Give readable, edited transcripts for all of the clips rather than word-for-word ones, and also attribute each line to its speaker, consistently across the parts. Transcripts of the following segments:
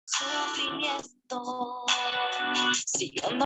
Speaker 1: Sufrimiento, si yo no.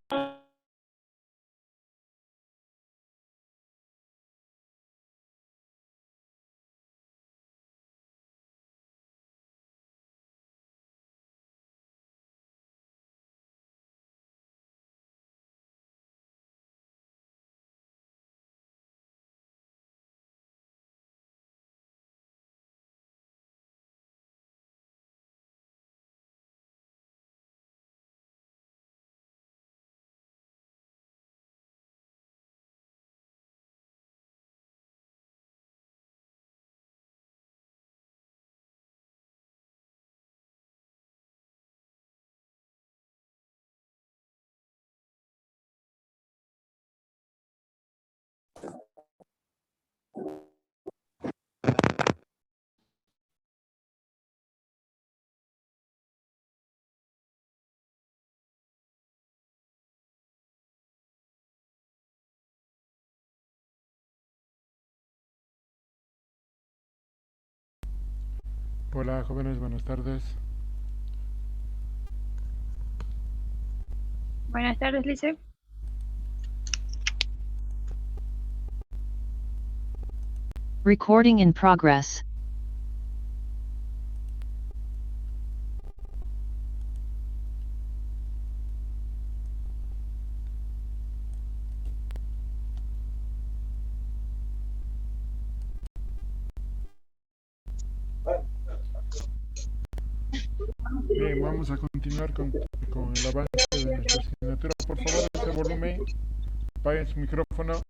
Speaker 2: Hola jóvenes, buenas tardes.
Speaker 3: Buenas tardes, Lice.
Speaker 4: Recording in progress.
Speaker 2: Bien, vamos a continuar con el avance de nuestra asignatura. Por favor, ese volumen, apaguen su micrófono.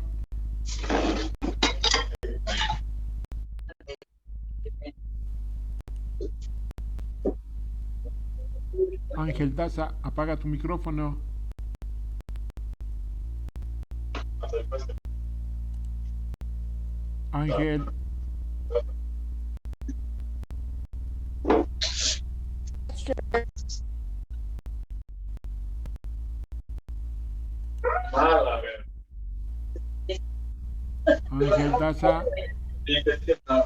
Speaker 2: Ángel Daza, apaga tu micrófono. Ángel. Ángel Daza. Está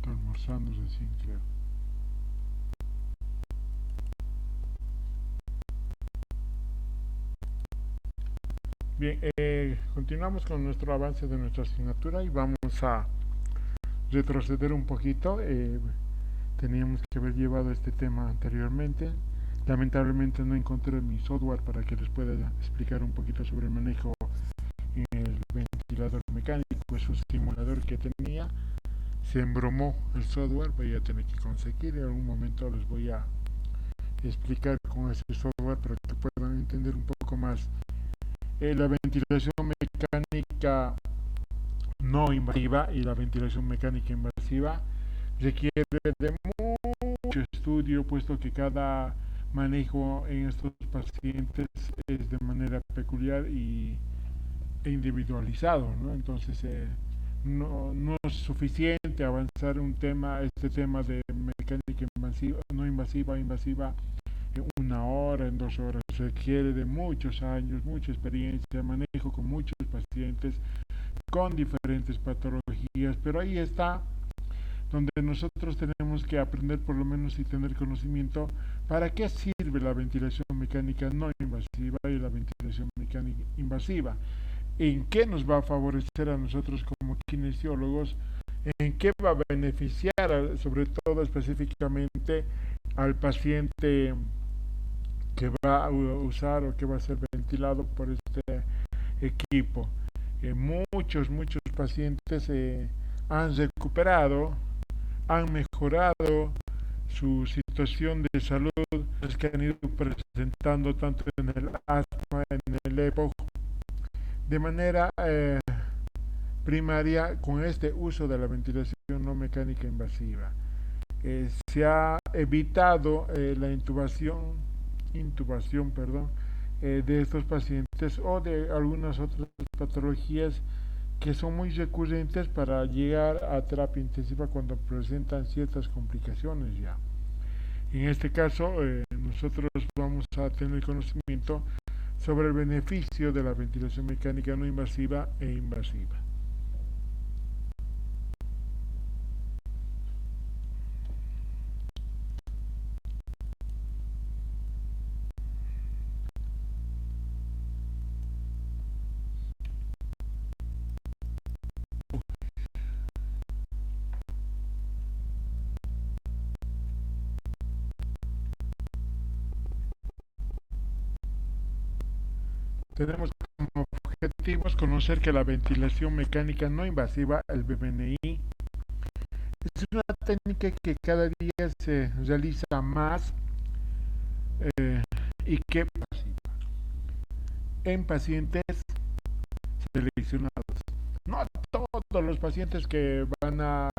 Speaker 2: almorzando recién, creo. Bien, continuamos con nuestro avance de nuestra asignatura y vamos a retroceder un poquito. Teníamos que haber llevado este tema anteriormente. Lamentablemente no encontré mi software para que les pueda explicar un poquito sobre el manejo en el ventilador mecánico. Es un simulador que tenía. Se embromó el software, voy a tener que conseguir. En algún momento les voy a explicar con ese software para que puedan entender un poco más. La ventilación mecánica no invasiva y la ventilación mecánica invasiva requiere de mucho estudio, puesto que cada manejo en estos pacientes es de manera peculiar e individualizado, ¿no? Entonces no es suficiente avanzar este tema de mecánica invasiva, no invasiva, invasiva en 1 hora, en 2 horas. Requiere de muchos años, mucha experiencia, manejo con muchos pacientes con diferentes patologías, pero ahí está donde nosotros tenemos que aprender por lo menos y tener conocimiento para qué sirve la ventilación mecánica no invasiva y la ventilación mecánica invasiva, en qué nos va a favorecer a nosotros como kinesiólogos, en qué va a beneficiar sobre todo específicamente al paciente que va a usar o que va a ser ventilado por este equipo. muchos pacientes han recuperado, han mejorado su situación de salud, es que han ido presentando tanto en el asma, en el EPOC, de manera primaria con este uso de la ventilación no mecánica invasiva. Se ha evitado la intubación, de estos pacientes o de algunas otras patologías que son muy recurrentes para llegar a terapia intensiva cuando presentan ciertas complicaciones ya. En este caso, nosotros vamos a tener conocimiento sobre el beneficio de la ventilación mecánica no invasiva e invasiva. Tenemos como objetivos conocer que la ventilación mecánica no invasiva, el VMNI, es una técnica que cada día se realiza más y que en pacientes seleccionados. No todos los pacientes que van a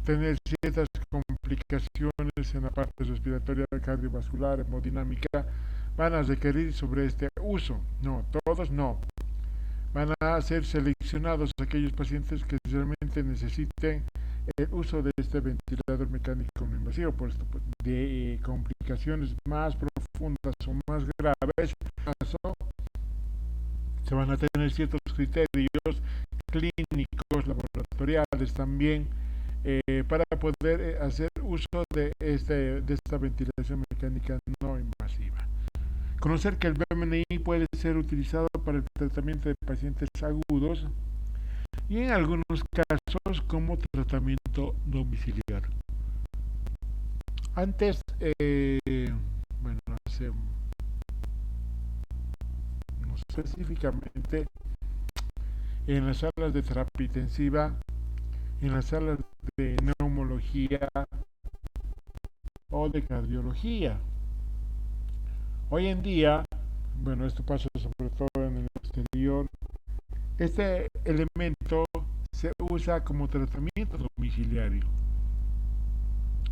Speaker 2: tener ciertas complicaciones en la parte respiratoria, cardiovascular, hemodinámica, van a requerir sobre este uso. No, todos no. Van a ser seleccionados aquellos pacientes que realmente necesiten el uso de este ventilador mecánico no invasivo, por esto de complicaciones más profundas o más graves, se van a tener ciertos criterios clínicos, laboratoriales también, para poder hacer uso de esta ventilación mecánica no invasiva. Conocer que el VMNI puede ser utilizado para el tratamiento de pacientes agudos y en algunos casos como tratamiento domiciliario. Antes, bueno, no específicamente en las salas de terapia intensiva, en las salas de neumología o de cardiología. Hoy en día, bueno, esto pasa sobre todo en el exterior, este elemento se usa como tratamiento domiciliario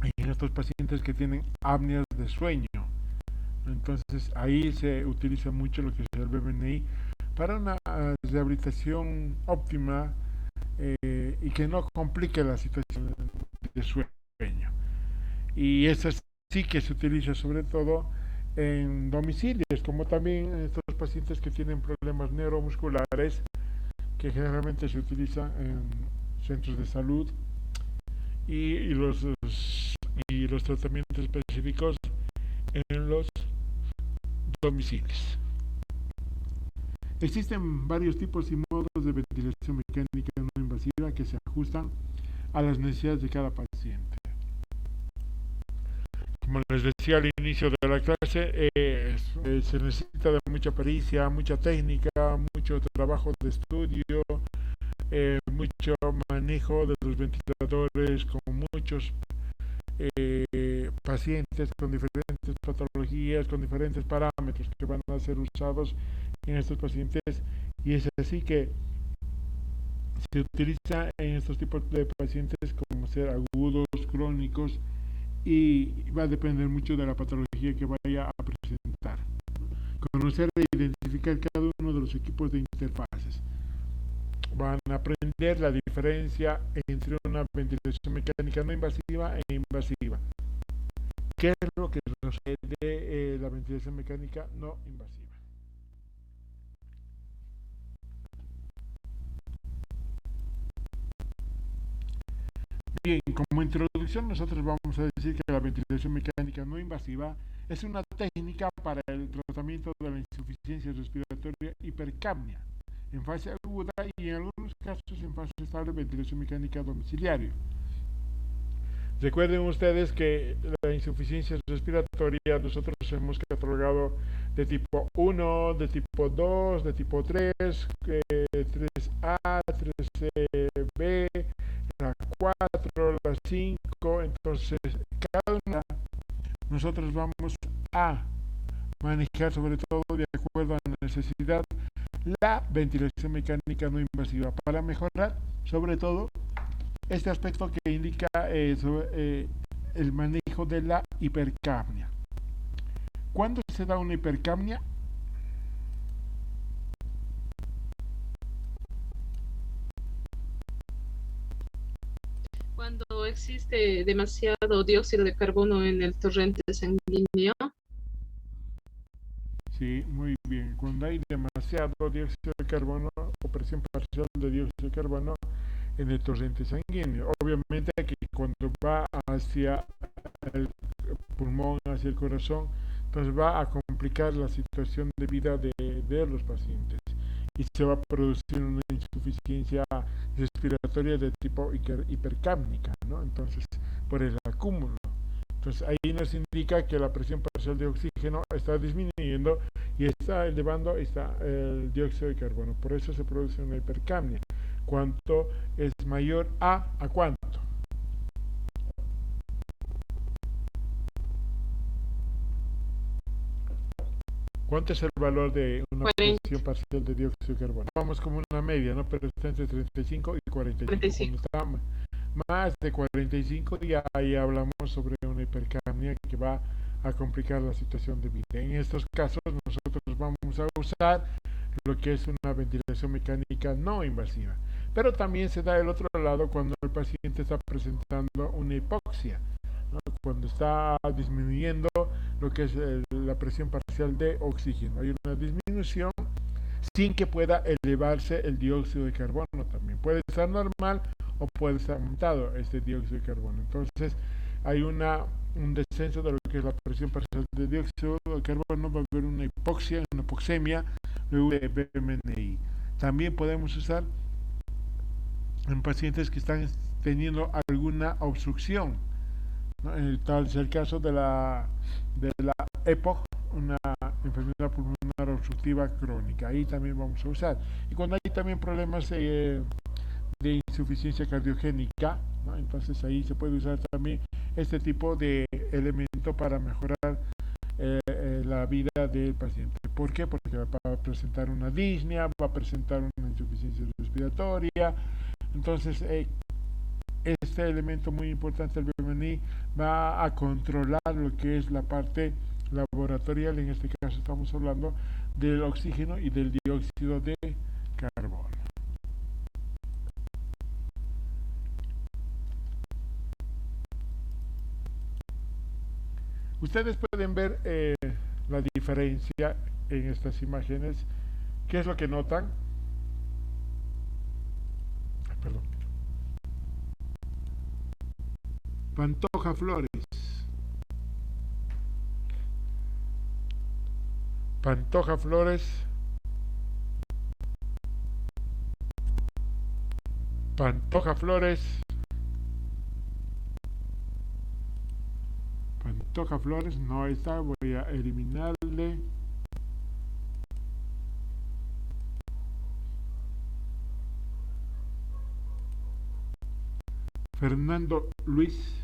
Speaker 2: en estos pacientes que tienen apneas de sueño. Entonces ahí se utiliza mucho lo que es el VMNI para una rehabilitación óptima y que no complique la situación de sueño. Y eso sí que se utiliza sobre todo en domicilios, como también en estos pacientes que tienen problemas neuromusculares, que generalmente se utilizan en centros de salud, y los tratamientos específicos en los domicilios. Existen varios tipos y modos de ventilación mecánica no invasiva que se ajustan a las necesidades de cada paciente. Como les decía al inicio de la clase, se necesita de mucha pericia, mucha técnica, mucho trabajo de estudio, mucho manejo de los ventiladores con muchos pacientes con diferentes patologías, con diferentes parámetros que van a ser usados en estos pacientes, y es así que se utiliza en estos tipos de pacientes como ser agudos, crónicos, y va a depender mucho de la patología que vaya a presentar. Conocer e identificar cada uno de los equipos de interfaces. Van a aprender la diferencia entre una ventilación mecánica no invasiva e invasiva. ¿Qué es lo que procede de la ventilación mecánica no invasiva? Bien, como introducción nosotros vamos a decir que la ventilación mecánica no invasiva es una técnica para el tratamiento de la insuficiencia respiratoria hipercapnia en fase aguda y en algunos casos en fase estable ventilación mecánica domiciliaria. Recuerden ustedes que la insuficiencia respiratoria nosotros hemos catalogado de tipo 1, de tipo 2, de tipo 3, 3A, 3B, la 4, la 5. Entonces, cada una nosotros vamos a manejar sobre todo de acuerdo a la necesidad la ventilación mecánica no invasiva para mejorar sobre todo este aspecto que indica el manejo de la hipercapnia. ¿Cuándo se da una hipercapnia?
Speaker 3: Cuando existe demasiado dióxido de carbono en el torrente sanguíneo.
Speaker 2: Sí, muy bien. Cuando hay demasiado dióxido de carbono o presión parcial de dióxido de carbono en el torrente sanguíneo. Obviamente que cuando va hacia el pulmón, hacia el corazón, entonces va a complicar la situación de vida de los pacientes y se va a producir una insuficiencia respiratoria de tipo hipercápnica, ¿no? Entonces, por el acúmulo. Entonces ahí nos indica que la presión parcial de oxígeno está disminuyendo y está elevando el dióxido de carbono. Por eso se produce una hipercapnia. ¿Cuánto es mayor a cuánto? ¿Cuánto es el valor de una
Speaker 3: 40.
Speaker 2: presión parcial de dióxido de carbono? Vamos como una media, ¿no? Pero está entre 35 y 45.
Speaker 3: 45.
Speaker 2: Cuando está más de 45 ya ahí hablamos sobre una hipercapnia que va a complicar la situación de vida. En estos casos nosotros vamos a usar lo que es una ventilación mecánica no invasiva. Pero también se da el otro lado cuando el paciente está presentando una hipoxia, ¿no? Cuando está disminuyendo lo que es la presión parcial de oxígeno. Hay una disminución sin que pueda elevarse el dióxido de carbono también. Puede estar normal o puede estar aumentado este dióxido de carbono. Entonces hay un descenso de lo que es la presión parcial de dióxido de carbono, va a haber una hipoxia, una hipoxemia, luego de BMNI. También podemos usar en pacientes que están teniendo alguna obstrucción, ¿no? Tal es el caso de la EPOC, una enfermedad pulmonar obstructiva crónica. Ahí también vamos a usar. Y cuando hay también problemas de insuficiencia cardiogénica, ¿no? Entonces ahí se puede usar también este tipo de elemento para mejorar la vida del paciente. ¿Por qué? Porque va a presentar una disnea, va a presentar una insuficiencia respiratoria. Entonces este elemento muy importante del BMI va a controlar lo que es la parte laboratorial. En este caso estamos hablando del oxígeno y del dióxido de carbono. Ustedes pueden ver la diferencia en estas imágenes. ¿Qué es lo que notan? Perdón. Pantoja Flores. Pantoja Flores. Pantoja Flores. Pantoja Flores no está, voy a eliminarle. Fernando Luis.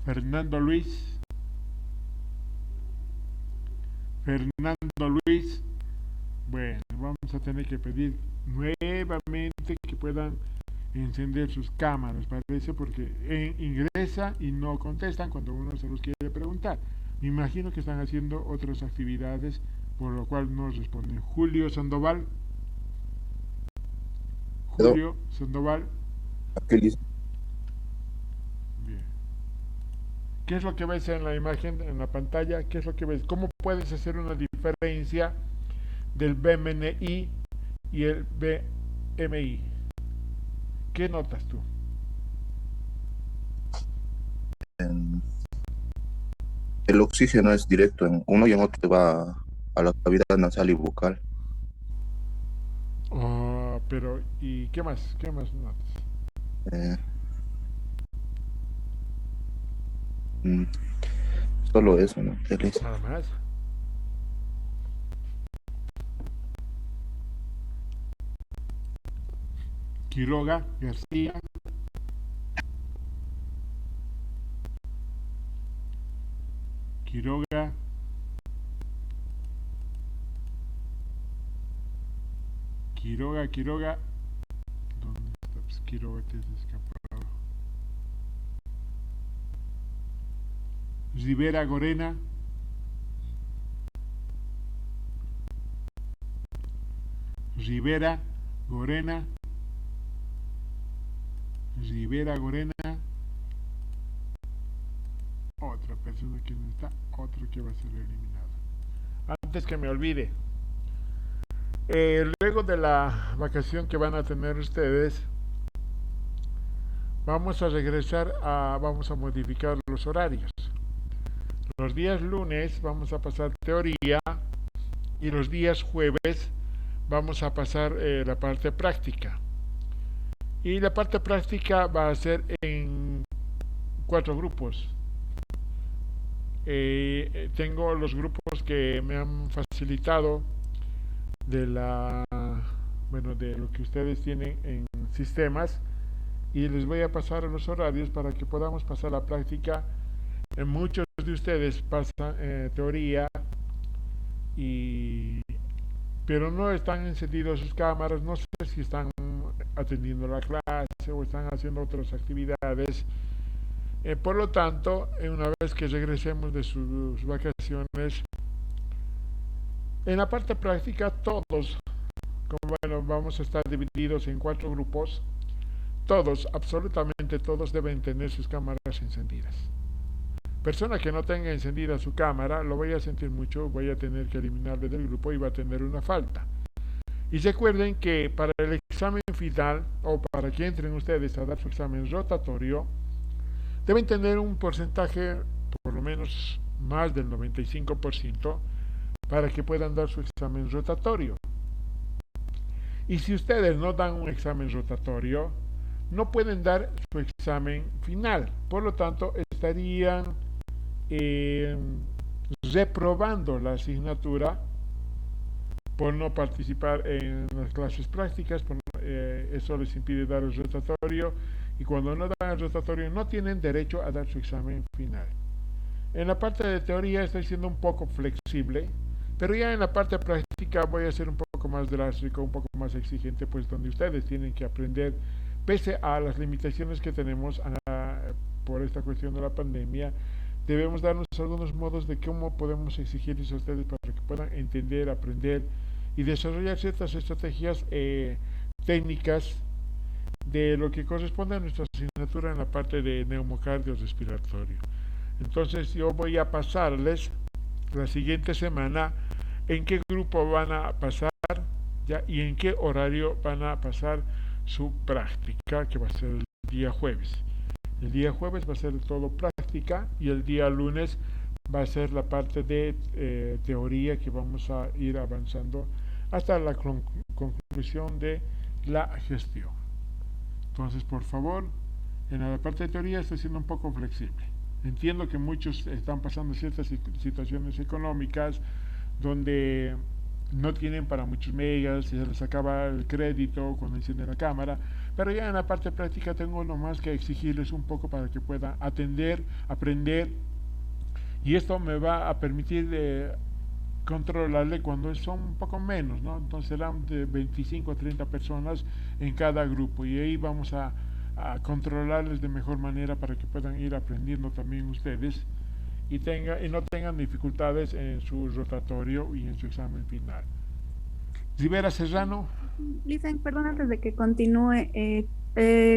Speaker 2: Fernando Luis. Fernando Luis. Bueno, vamos a tener que pedir nuevamente que puedan encender sus cámaras, parece, porque ingresa y no contestan cuando uno se los quiere preguntar. Me imagino que están haciendo otras actividades, por lo cual no responden. Julio Sandoval. Julio Sandoval. Bien. ¿Qué es lo que ves en la imagen, en la pantalla? ¿Qué es lo que ves? ¿Cómo puedes hacer una diferencia del BMNI y el BMI? ¿Qué notas tú?
Speaker 4: El oxígeno es directo en uno y en otro va a la cavidad nasal y bucal.
Speaker 2: Oh, pero ¿y qué más? ¿Qué más notas?
Speaker 4: Solo eso, ¿no? Elisa.
Speaker 2: Nada más. Quiroga, García. Quiroga. Quiroga. ¿Dónde está? Pues Quiroga te has escapado. Rivera, Gorena. Rivera, Gorena. Otra persona que no está, otro que va a ser eliminado. Antes que me olvide, luego de la vacación que van a tener ustedes, vamos a modificar los horarios. Los días lunes vamos a pasar teoría y los días jueves vamos a pasar la parte práctica. Y la parte práctica va a ser en 4 grupos. Tengo los grupos que me han facilitado de lo que ustedes tienen en sistemas, y les voy a pasar los horarios para que podamos pasar la práctica. Muchos de ustedes pasan teoría pero no están encendidos sus cámaras, no sé si están atendiendo la clase o están haciendo otras actividades. Por lo tanto, una vez que regresemos de sus vacaciones, en la parte práctica todos, vamos a estar divididos en 4 grupos, todos, absolutamente todos deben tener sus cámaras encendidas. Persona que no tenga encendida su cámara, lo voy a sentir mucho, voy a tener que eliminarle del grupo y va a tener una falta. Y recuerden que para el examen final, o para que entren ustedes a dar su examen rotatorio, deben tener un porcentaje, por lo menos más del 95%, para que puedan dar su examen rotatorio. Y si ustedes no dan un examen rotatorio, no pueden dar su examen final. Por lo tanto, estarían reprobando la asignatura por no participar en las clases prácticas. Eso les impide dar el rotatorio, y cuando no dan el rotatorio no tienen derecho a dar su examen final. En la parte de teoría estoy siendo un poco flexible, pero ya en la parte práctica voy a ser un poco más drástico, un poco más exigente, pues donde ustedes tienen que aprender, pese a las limitaciones que tenemos por esta cuestión de la pandemia. Debemos darnos algunos modos de cómo podemos exigirles a ustedes para que puedan entender, aprender y desarrollar ciertas estrategias técnicas de lo que corresponde a nuestra asignatura en la parte de neumocardio respiratorio. Entonces yo voy a pasarles la siguiente semana en qué grupo van a pasar y en qué horario van a pasar su práctica, que va a ser el día jueves. El día jueves va a ser todo práctica y el día lunes va a ser la parte de teoría, que vamos a ir avanzando hasta la conclusión de la gestión. Entonces, por favor, en la parte de teoría estoy siendo un poco flexible. Entiendo que muchos están pasando ciertas situaciones económicas donde no tienen para muchos megas, y se les acaba el crédito cuando encienden la cámara, pero ya en la parte práctica tengo nomás que exigirles un poco para que puedan atender, aprender, y esto me va a permitir controlarle cuando son un poco menos, ¿no? Entonces serán de 25 a 30 personas en cada grupo, y ahí vamos a controlarles de mejor manera para que puedan ir aprendiendo también ustedes y no tengan dificultades en su rotatorio y en su examen final. Rivera Serrano.
Speaker 5: Lisen, perdón, antes de que continúe,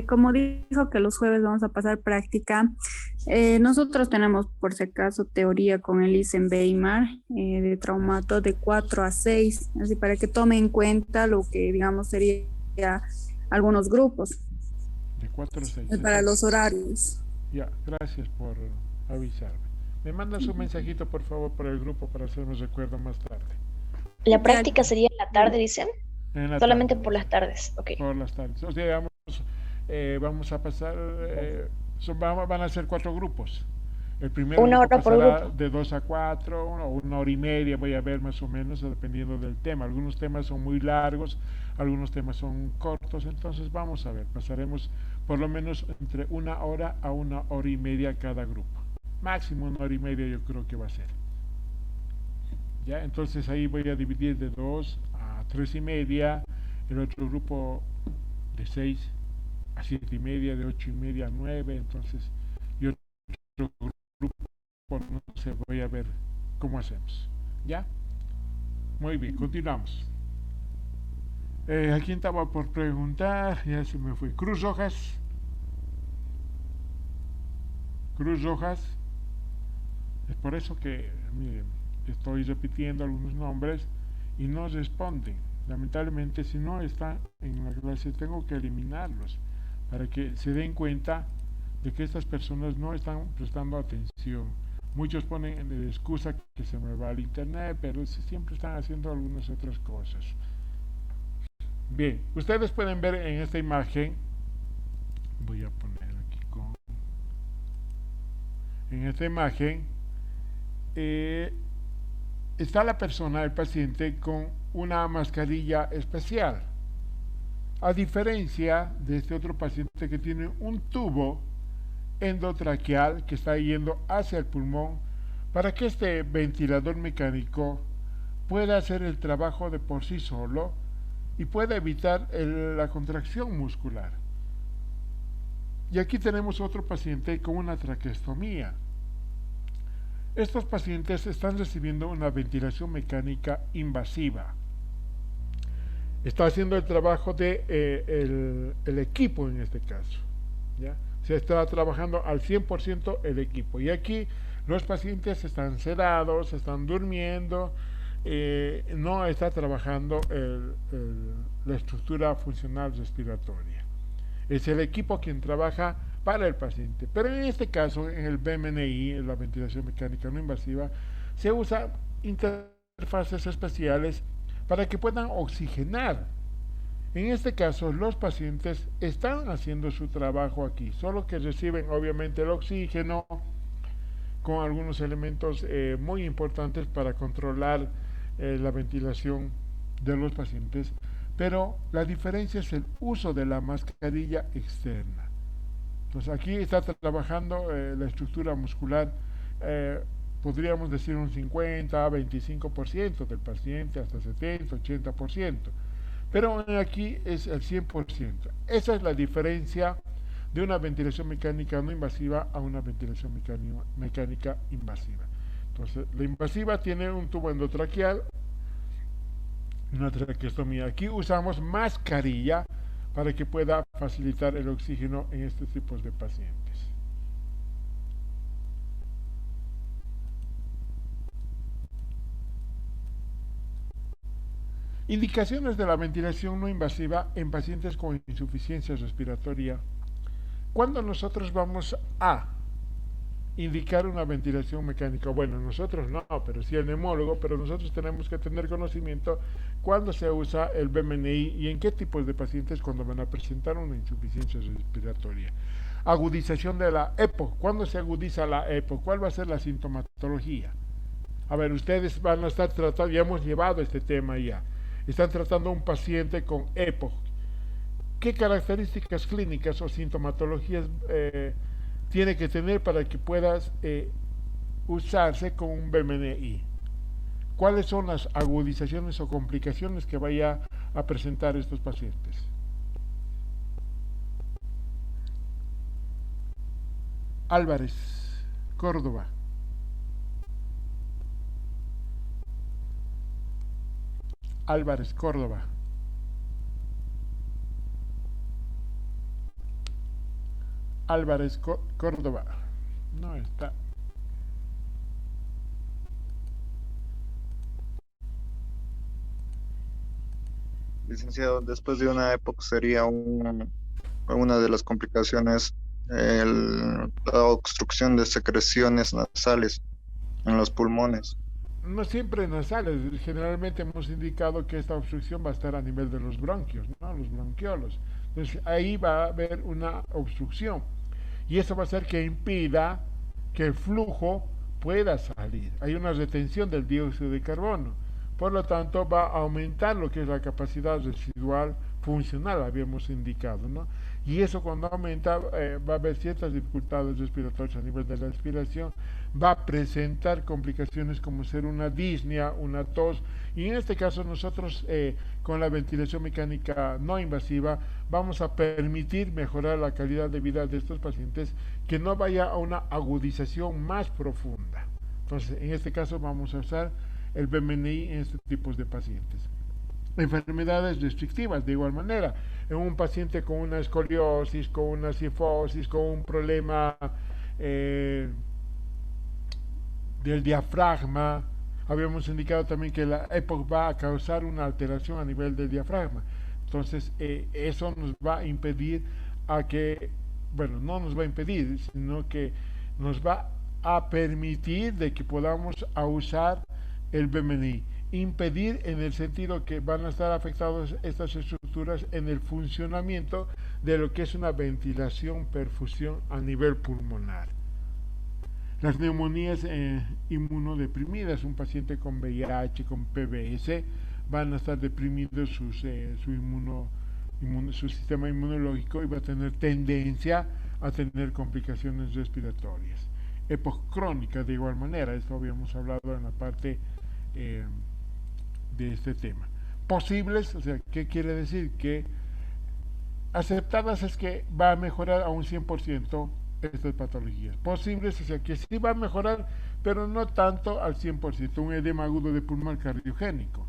Speaker 5: como dijo que los jueves vamos a pasar práctica, nosotros tenemos por si acaso teoría con el Lisen Weimar de traumato de 4 a 6, así para que tome en cuenta lo que digamos sería algunos grupos.
Speaker 2: De 4 a 6.
Speaker 5: Para los horarios.
Speaker 2: Ya, gracias por avisarme. Me mandas un mensajito, por favor, por el grupo para hacerme recuerdo más tarde.
Speaker 1: ¿La práctica sería en la tarde, dicen? Solamente
Speaker 2: tarde.
Speaker 1: Por las tardes, ok.
Speaker 2: Por las tardes. O sea, vamos a pasar, van a ser 4 grupos. El primer
Speaker 1: Una
Speaker 2: grupo
Speaker 1: hora por
Speaker 2: pasará
Speaker 1: grupo.
Speaker 2: de 2 a 4 o una hora y media, voy a ver más o menos, dependiendo del tema. Algunos temas son muy largos, algunos temas son cortos, entonces vamos a ver, pasaremos por lo menos entre una hora a una hora y media cada grupo. Máximo una hora y media yo creo que va a ser. ¿Ya? Entonces ahí voy a dividir de 2 a 3 y media, el otro grupo de 6 a 7 y media, de 8 y media a 9, entonces, y otro grupo, no sé, voy a ver cómo hacemos. ¿Ya? Muy bien, continuamos. ¿A quién estaba por preguntar? Ya se me fue. Cruz Rojas. Cruz Rojas. Es por eso que, miren, estoy repitiendo algunos nombres y no responden. Lamentablemente, si no están en la clase, tengo que eliminarlos para que se den cuenta de que estas personas no están prestando atención. Muchos ponen de excusa que se me va al internet, pero siempre están haciendo algunas otras cosas. Bien, ustedes pueden ver en esta imagen, voy a poner aquí en esta imagen, está la persona, el paciente, con una mascarilla especial, a diferencia de este otro paciente que tiene un tubo endotraqueal que está yendo hacia el pulmón para que este ventilador mecánico pueda hacer el trabajo de por sí solo y pueda evitar la contracción muscular. Y aquí tenemos otro paciente con una traqueostomía. Estos pacientes están recibiendo una ventilación mecánica invasiva. Está haciendo el trabajo de el equipo en este caso, ¿ya? Se está trabajando al 100% el equipo. Y aquí los pacientes están sedados, están durmiendo, no está trabajando la estructura funcional respiratoria. Es el equipo quien trabaja para el paciente. Pero en este caso, en el BMNI, en la ventilación mecánica no invasiva, se usa interfaces especiales para que puedan oxigenar. En este caso, los pacientes están haciendo su trabajo aquí, solo que reciben obviamente el oxígeno con algunos elementos muy importantes para controlar la ventilación de los pacientes, pero la diferencia es el uso de la mascarilla externa. Entonces aquí está trabajando la estructura muscular, podríamos decir un 50 a 25% del paciente, hasta 70, 80%. Pero aquí es el 100%. Esa es la diferencia de una ventilación mecánica no invasiva a una ventilación mecánica invasiva. Entonces, la invasiva tiene un tubo endotraqueal, una traqueostomía. Aquí usamos mascarilla para que pueda facilitar el oxígeno en estos tipos de pacientes. Indicaciones de la ventilación no invasiva en pacientes con insuficiencia respiratoria. ¿Cuándo nosotros vamos a indicar una ventilación mecánica? Bueno, nosotros no, pero sí el neumólogo, pero nosotros tenemos que tener conocimiento cuándo se usa el BMNI y en qué tipos de pacientes cuando van a presentar una insuficiencia respiratoria. Agudización de la EPO. ¿Cuándo se agudiza la EPO? ¿Cuál va a ser la sintomatología? A ver, ustedes van a estar tratando, ya hemos llevado este tema ya. Están tratando a un paciente con EPO. ¿Qué características clínicas o sintomatologías tiene que tener para que puedas usarse con un BMNI? ¿Cuáles son las agudizaciones o complicaciones que vaya a presentar estos pacientes? Álvarez, Córdoba. Álvarez, Córdoba. Álvarez, Córdoba. No está.
Speaker 6: Licenciado, después de una época sería una de las complicaciones la obstrucción de secreciones nasales en los pulmones.
Speaker 2: No siempre nasales, generalmente hemos indicado que esta obstrucción va a estar a nivel de los bronquios, ¿no? Los bronquiolos. Entonces ahí va a haber una obstrucción y eso va a hacer que impida que el flujo pueda salir. Hay una retención del dióxido de carbono. Por lo tanto, va a aumentar lo que es la capacidad residual funcional, habíamos indicado, ¿no? Y eso cuando aumenta va a haber ciertas dificultades respiratorias a nivel de la respiración, va a presentar complicaciones como ser una disnea, una tos, y en este caso nosotros con la ventilación mecánica no invasiva vamos a permitir mejorar la calidad de vida de estos pacientes, que no vaya a una agudización más profunda. Entonces, en este caso vamos a usar el BMNI en estos tipos de pacientes. Enfermedades restrictivas, de igual manera, en un paciente con una escoliosis, con una cifosis, con un problema del diafragma, habíamos indicado también que la EPOC va a causar una alteración a nivel del diafragma. Entonces, eso nos va a impedir bueno, no nos va a impedir, sino que nos va a permitir de que podamos usar el BMNI. Impedir en el sentido que van a estar afectadas estas estructuras en el funcionamiento de lo que es una ventilación, perfusión a nivel pulmonar. Las neumonías inmunodeprimidas, un paciente con VIH, con PBS, van a estar deprimidos su sistema inmunológico y va a tener tendencia a tener complicaciones respiratorias. EPOC crónica, de igual manera, esto habíamos hablado en la parte de este tema. Posibles, o sea, ¿qué quiere decir? Que aceptadas es que va a mejorar a un 100% estas patologías. Posibles, o sea, que sí va a mejorar, pero no tanto al 100%. Un edema agudo de pulmón cardiogénico,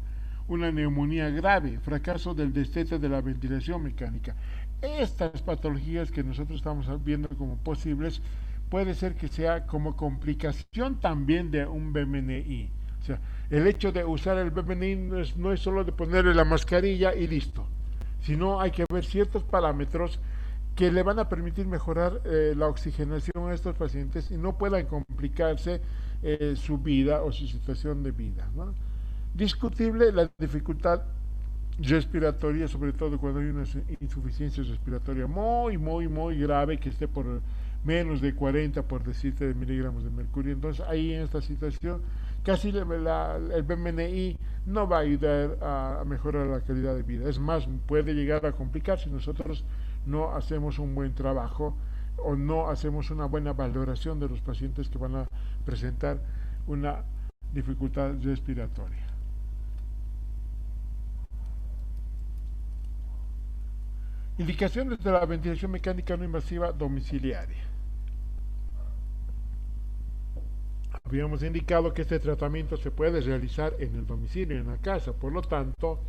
Speaker 2: una neumonía grave, fracaso del destete de la ventilación mecánica. Estas patologías que nosotros estamos viendo como posibles, puede ser que sea como complicación también de un BMNI. O sea, el hecho de usar el BMNI no es solo de ponerle la mascarilla y listo, sino hay que ver ciertos parámetros que le van a permitir mejorar la oxigenación a estos pacientes y no puedan complicarse su vida o su situación de vida, ¿no? Discutible la dificultad respiratoria, sobre todo cuando hay una insuficiencia respiratoria muy grave, que esté por menos de 40, por decirte, de miligramos de mercurio. Entonces ahí en esta situación casi el BMNI no va a ayudar a mejorar la calidad de vida. Es más, puede llegar a complicar si nosotros no hacemos un buen trabajo o no hacemos una buena valoración de los pacientes que van a presentar una dificultad respiratoria. Indicaciones de la ventilación mecánica no invasiva domiciliaria. Habíamos indicado que este tratamiento se puede realizar en el domicilio, en la casa. Por lo tanto,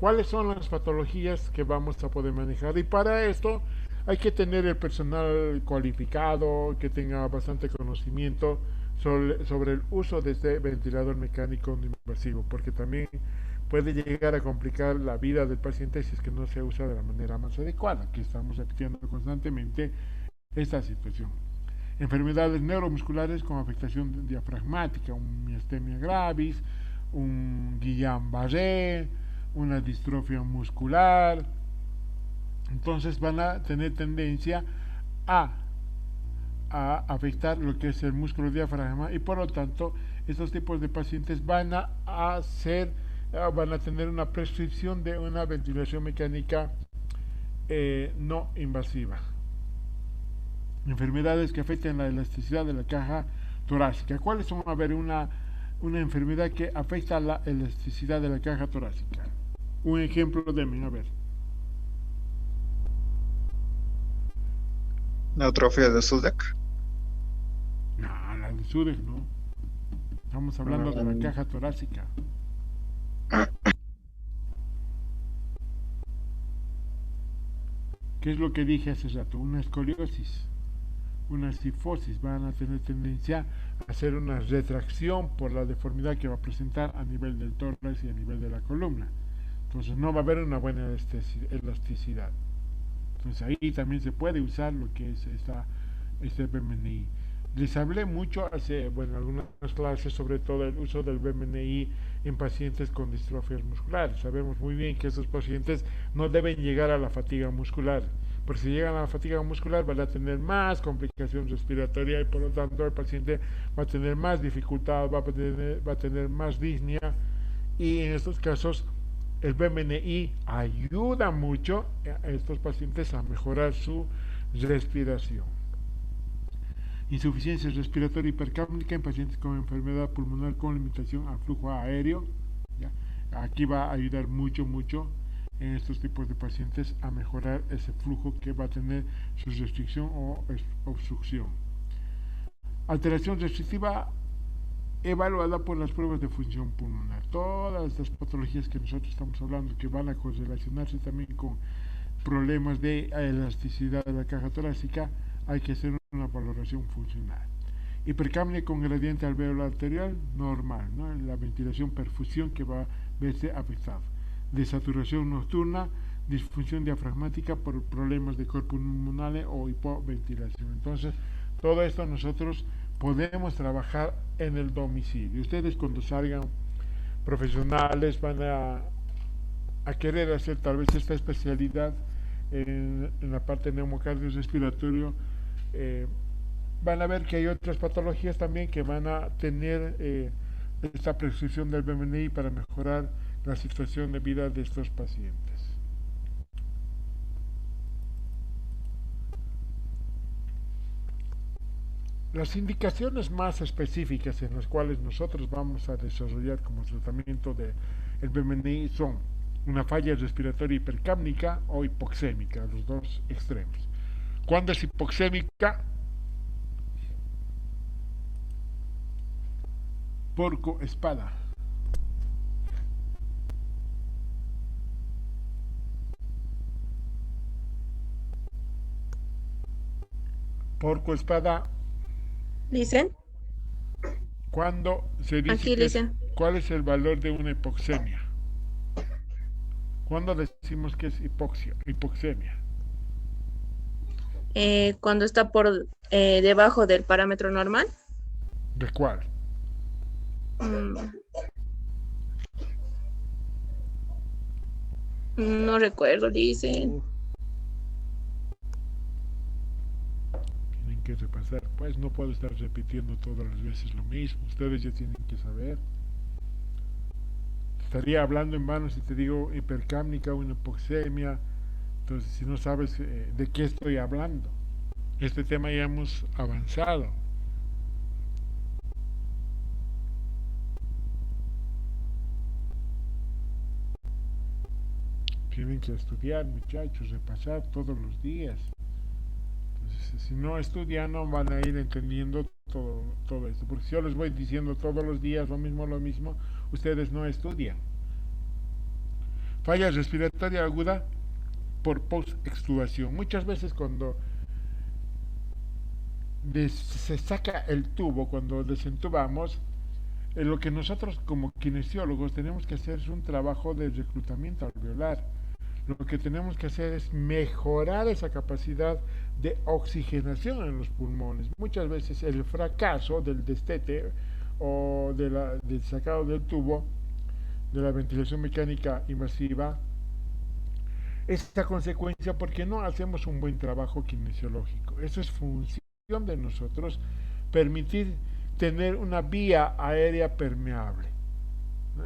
Speaker 2: ¿cuáles son las patologías que vamos a poder manejar? Y para esto hay que tener el personal cualificado, que tenga bastante conocimiento sobre el uso de este ventilador mecánico no invasivo, porque también puede llegar a complicar la vida del paciente si es que no se usa de la manera más adecuada, que estamos repitiendo constantemente esta situación. Enfermedades neuromusculares con afectación diafragmática, un miastenia gravis, un Guillain-Barré, una distrofia muscular. Entonces van a tener tendencia a afectar lo que es el músculo diafragma, y por lo tanto estos tipos de pacientes van a tener una prescripción de una ventilación mecánica no invasiva. Enfermedades que afectan la elasticidad de la caja torácica. ¿Cuáles son? A ver, una enfermedad que afecta la elasticidad de la caja torácica. Un ejemplo, denme, a ver.
Speaker 6: La atrofia de Sudeck.
Speaker 2: No, la de Sudeck no. Estamos hablando de la caja torácica. ¿Qué es lo que dije hace rato? Una escoliosis, una cifosis, van a tener tendencia a hacer una retracción por la deformidad que va a presentar a nivel del tórax y a nivel de la columna. Entonces no va a haber una buena elasticidad. Entonces ahí también se puede usar lo que es este BMNI. Les hablé mucho algunas clases sobre todo el uso del BMNI en pacientes con distrofias musculares. Sabemos muy bien que esos pacientes no deben llegar a la fatiga muscular, porque si llegan a la fatiga muscular van a tener más complicación respiratoria y por lo tanto el paciente va a tener más dificultad, va a tener más disnea, y en estos casos el BMNI ayuda mucho a estos pacientes a mejorar su respiración. Insuficiencia respiratoria hipercápnica en pacientes con enfermedad pulmonar con limitación al flujo aéreo. ¿Ya? Aquí va a ayudar mucho en estos tipos de pacientes a mejorar ese flujo que va a tener su restricción o obstrucción. Alteración restrictiva evaluada por las pruebas de función pulmonar. Todas estas patologías que nosotros estamos hablando, que van a correlacionarse también con problemas de elasticidad de la caja torácica, hay que hacer una valoración funcional. Hipercapnia con gradiente alveolar arterial normal, ¿no? La ventilación perfusión que va a verse afectada. Desaturación nocturna, disfunción diafragmática por problemas de corpus pulmonale o hipoventilación. Entonces, todo esto nosotros podemos trabajar en el domicilio. Ustedes cuando salgan profesionales van a querer hacer tal vez esta especialidad en la parte neumocardio respiratorio, van a ver que hay otras patologías también que van a tener esta prescripción del BMNI para mejorar la situación de vida de estos pacientes. Las indicaciones más específicas en las cuales nosotros vamos a desarrollar como tratamiento del BMNI son una falla respiratoria hipercápnica o hipoxémica, los dos extremos. ¿Cuándo es hipoxémica? Porco espada. Porco espada.
Speaker 7: ¿Dicen?
Speaker 2: ¿Cuándo se dice
Speaker 7: Aquí dicen.
Speaker 2: cuál es el valor de una hipoxemia? ¿Cuándo decimos que es hipoxemia?
Speaker 7: Cuando está por debajo del parámetro normal.
Speaker 2: ¿De cuál?
Speaker 7: No recuerdo, dicen.
Speaker 2: Tienen que repasar, pues no puedo estar repitiendo todas las veces lo mismo, ustedes ya tienen que saber. Estaría hablando en vano si te digo hipercápnica o una hipoxemia, entonces si no sabes de qué estoy hablando. Este tema ya hemos avanzado. Tienen que estudiar, muchachos, repasar todos los días. Entonces, si no estudian, no van a ir entendiendo todo esto. Porque si yo les voy diciendo todos los días lo mismo, ustedes no estudian. Falla respiratoria aguda por post-extubación. Muchas veces cuando se saca el tubo, cuando desentubamos, lo que nosotros como kinesiólogos tenemos que hacer es un trabajo de reclutamiento alveolar. Lo que tenemos que hacer es mejorar esa capacidad de oxigenación en los pulmones. Muchas veces el fracaso del destete o del sacado del tubo, de la ventilación mecánica invasiva, es esta consecuencia porque no hacemos un buen trabajo kinesiológico. Eso es función de nosotros, permitir tener una vía aérea permeable.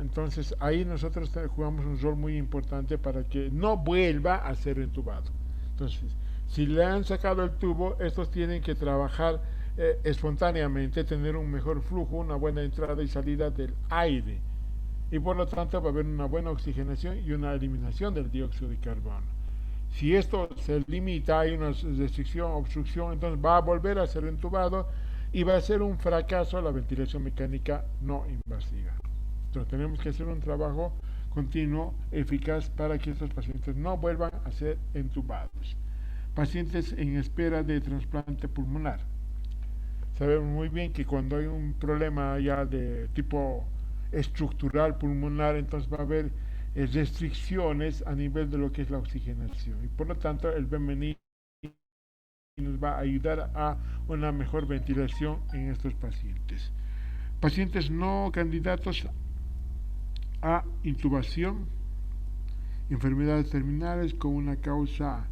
Speaker 2: Entonces ahí nosotros jugamos un rol muy importante para que no vuelva a ser entubado. Entonces, si le han sacado el tubo, estos tienen que trabajar espontáneamente, tener un mejor flujo, una buena entrada y salida del aire, y por lo tanto va a haber una buena oxigenación y una eliminación del dióxido de carbono. Si esto se limita, hay una restricción, obstrucción, entonces va a volver a ser entubado y va a ser un fracaso la ventilación mecánica no invasiva. Entonces tenemos que hacer un trabajo continuo, eficaz, para que estos pacientes no vuelvan a ser entubados. Pacientes en espera de trasplante pulmonar. Sabemos muy bien que cuando hay un problema ya de tipo estructural pulmonar, entonces va a haber restricciones a nivel de lo que es la oxigenación, y por lo tanto el BMNI nos va a ayudar a una mejor ventilación en estos pacientes. Pacientes no candidatos a intubación, enfermedades terminales con una causa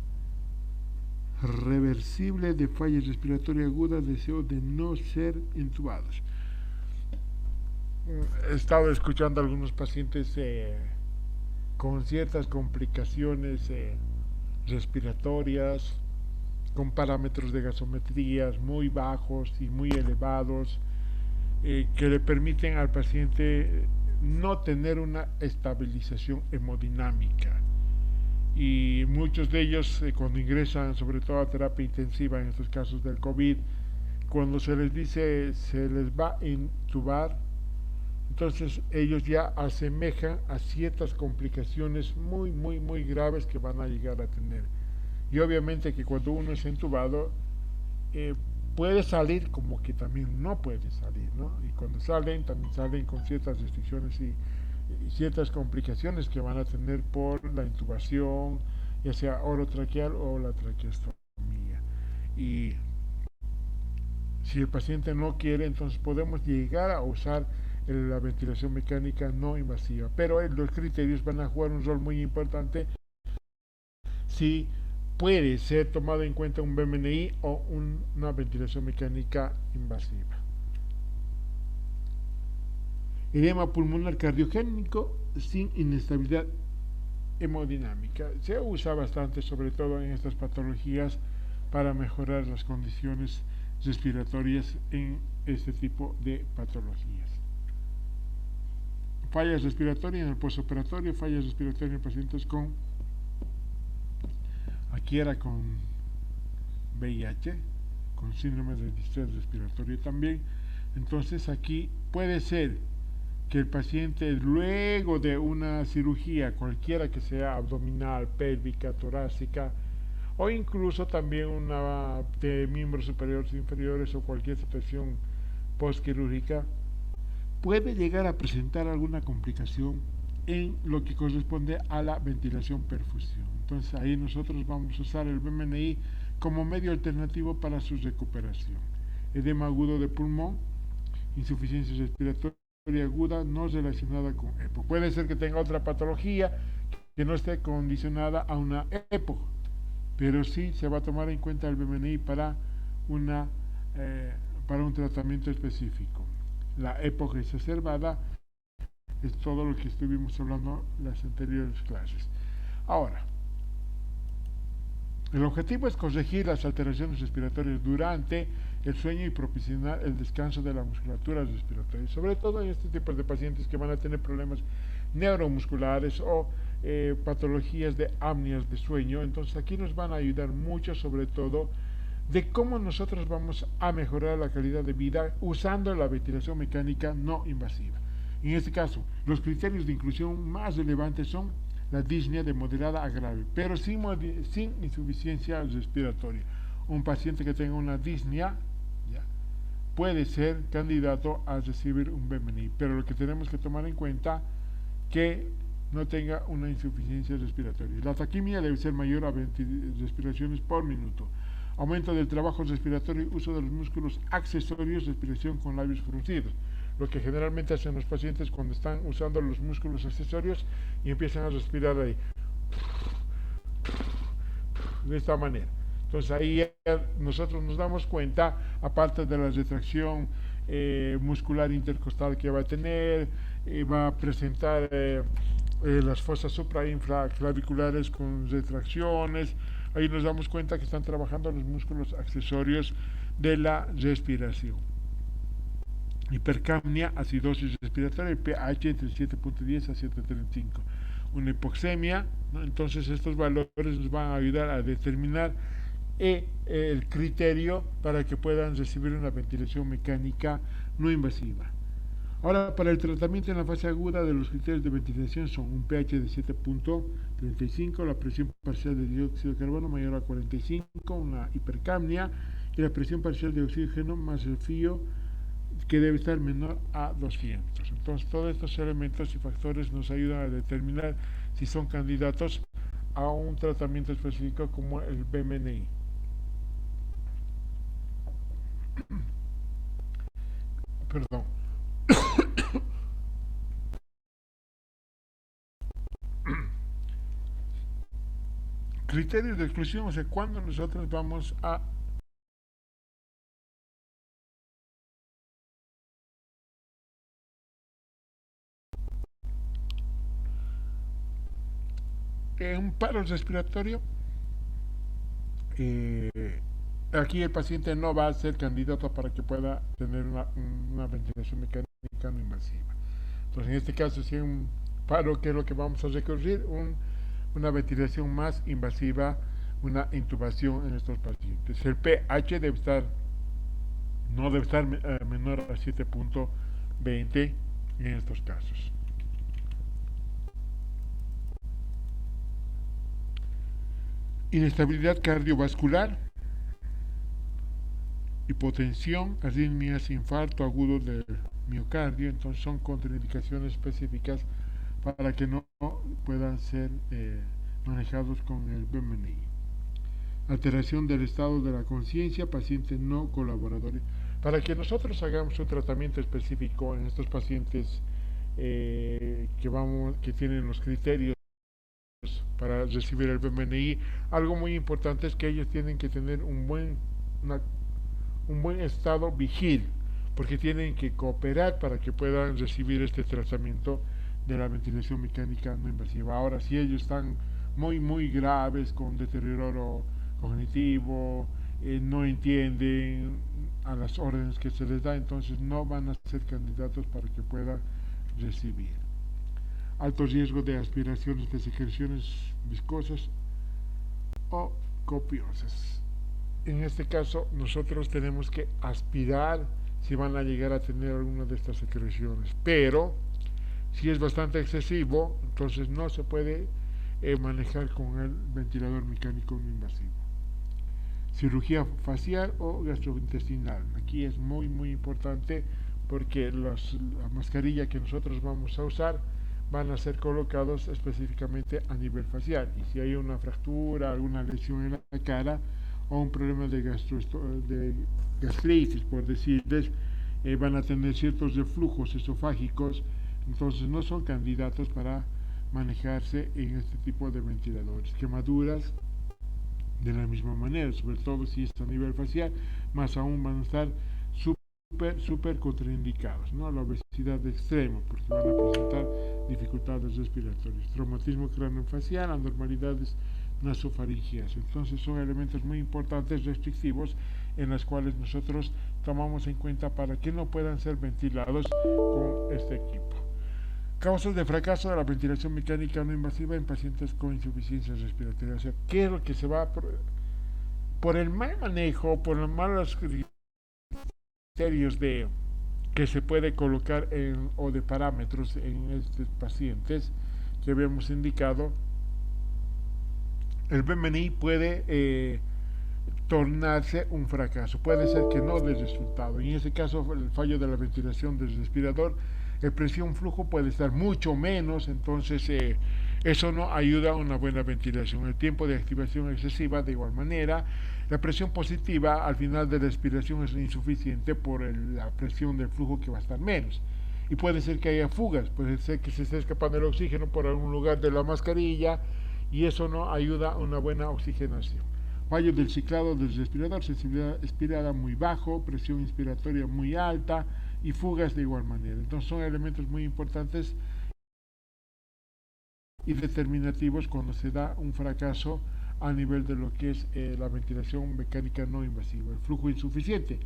Speaker 2: reversible de falla respiratoria aguda, deseo de no ser intubados. He estado escuchando a algunos pacientes con ciertas complicaciones respiratorias, con parámetros de gasometrías muy bajos y muy elevados, que le permiten al paciente no tener una estabilización hemodinámica. Y muchos de ellos, cuando ingresan sobre todo a terapia intensiva en estos casos del COVID, cuando se les dice se les va a intubar, entonces ellos ya asemejan a ciertas complicaciones muy graves que van a llegar a tener. Y obviamente que cuando uno es intubado, puede salir como que también no puede salir, ¿no? Y cuando salen, también salen con ciertas restricciones y ciertas complicaciones que van a tener por la intubación, ya sea orotraqueal o la traqueostomía. Y si el paciente no quiere, entonces podemos llegar a usar la ventilación mecánica no invasiva, pero los criterios van a jugar un rol muy importante si puede ser tomado en cuenta un BMNI o una ventilación mecánica invasiva. Edema pulmonar cardiogénico sin inestabilidad hemodinámica. Se usa bastante, sobre todo en estas patologías, para mejorar las condiciones respiratorias en este tipo de patologías. Fallas respiratorias en el postoperatorio, fallas respiratorias en pacientes con, aquí era con VIH, con síndrome de distrés respiratorio también. Entonces aquí puede ser que el paciente, luego de una cirugía, cualquiera que sea, abdominal, pélvica, torácica, o incluso también una de miembros superiores e inferiores o cualquier situación postquirúrgica, puede llegar a presentar alguna complicación en lo que corresponde a la ventilación perfusión. Entonces ahí nosotros vamos a usar el BMNI como medio alternativo para su recuperación. Edema agudo de pulmón, insuficiencia respiratoria aguda no relacionada con EPO. Puede ser que tenga otra patología que no esté condicionada a una EPO, pero sí se va a tomar en cuenta el BMNI para un tratamiento específico. La EPO exacerbada es todo lo que estuvimos hablando en las anteriores clases. Ahora, el objetivo es corregir las alteraciones respiratorias durante el sueño y propiciar el descanso de la musculatura respiratoria, sobre todo en este tipo de pacientes que van a tener problemas neuromusculares o patologías de apneas de sueño. Entonces aquí nos van a ayudar mucho, sobre todo de cómo nosotros vamos a mejorar la calidad de vida usando la ventilación mecánica no invasiva. En este caso, los criterios de inclusión más relevantes son la disnea de moderada a grave, pero sin insuficiencia respiratoria. Un paciente que tenga una disnea puede ser candidato a recibir un BMNI, pero lo que tenemos que tomar en cuenta que no tenga una insuficiencia respiratoria. La taquimia debe ser mayor a 20 respiraciones por minuto. Aumento del trabajo respiratorio, uso de los músculos accesorios, respiración con labios fruncidos. Lo que generalmente hacen los pacientes cuando están usando los músculos accesorios y empiezan a respirar ahí, de esta manera. Entonces ahí nosotros nos damos cuenta, aparte de la retracción muscular intercostal que va a tener, va a presentar las fosas suprainfraclaviculares con retracciones. Ahí nos damos cuenta que están trabajando los músculos accesorios de la respiración. Hipercapnia, acidosis respiratoria, pH entre 7.10 a 7.35. Una hipoxemia, ¿no? Entonces estos valores nos van a ayudar a determinar el criterio para que puedan recibir una ventilación mecánica no invasiva. Ahora, para el tratamiento en la fase aguda, de los criterios de ventilación son un pH de 7.35, la presión parcial de dióxido de carbono mayor a 45, una hipercapnia, y la presión parcial de oxígeno más el frío que debe estar menor a 200. Entonces, todos estos elementos y factores nos ayudan a determinar si son candidatos a un tratamiento específico como el BMNI. Perdón. criterios de exclusión, o sea, cuando nosotros vamos a un paro respiratorio, aquí el paciente no va a ser candidato para que pueda tener una ventilación mecánica no invasiva. Entonces, en este caso, si hay un paro, ¿qué es lo que vamos a recurrir? Una ventilación más invasiva, una intubación en estos pacientes. El pH no debe estar menor a 7.20 en estos casos. Inestabilidad cardiovascular, hipotensión, arritmias, infarto agudo del miocardio, entonces son contraindicaciones específicas para que no puedan ser manejados con el BMNI. Alteración del estado de la conciencia, pacientes no colaboradores. Para que nosotros hagamos un tratamiento específico en estos pacientes que tienen los criterios para recibir el BMNI, algo muy importante es que ellos tienen que tener un buen estado vigil, porque tienen que cooperar para que puedan recibir este tratamiento de la ventilación mecánica no invasiva. Ahora, si ellos están muy graves, con deterioro cognitivo, no entienden a las órdenes que se les da, entonces no van a ser candidatos para que puedan recibir. Alto riesgo de aspiraciones de secreciones viscosas o copiosas. En este caso, nosotros tenemos que aspirar si van a llegar a tener alguna de estas secreciones, pero si es bastante excesivo, entonces no se puede manejar con el ventilador mecánico no invasivo. Cirugía facial o gastrointestinal. Aquí es muy importante porque la mascarilla que nosotros vamos a usar van a ser colocados específicamente a nivel facial, y si hay una fractura, alguna lesión en la cara o un problema de gastritis, por decirles, van a tener ciertos reflujos esofágicos, entonces no son candidatos para manejarse en este tipo de ventiladores. Quemaduras de la misma manera, sobre todo si es a nivel facial, más aún van a estar súper contraindicados, ¿no? La obesidad de extremo, porque van a presentar dificultades respiratorias, traumatismo craneofacial, anormalidades nasofaringeas. Entonces son elementos muy importantes, restrictivos, en los cuales nosotros tomamos en cuenta para que no puedan ser ventilados con este equipo. Causas de fracaso de la ventilación mecánica no invasiva en pacientes con insuficiencia respiratoria. O sea, ¿qué es lo que se va por el mal manejo, por los malos criterios que se puede colocar o de parámetros en estos pacientes que habíamos indicado? El BMNI puede tornarse un fracaso, puede ser que no dé resultado. En ese caso, el fallo de la ventilación del respirador, el presión flujo puede estar mucho menos, entonces eso no ayuda a una buena ventilación. El tiempo de activación excesiva, de igual manera. La presión positiva al final de la expiración es insuficiente por la presión del flujo, que va a estar menos. Y puede ser que haya fugas, puede ser que se esté escapando el oxígeno por algún lugar de la mascarilla, y eso no ayuda a una buena oxigenación. Fallo del ciclado del respirador, sensibilidad expirada muy bajo, presión inspiratoria muy alta y fugas de igual manera. Entonces son elementos muy importantes y determinativos cuando se da un fracaso a nivel de lo que es la ventilación mecánica no invasiva. El flujo insuficiente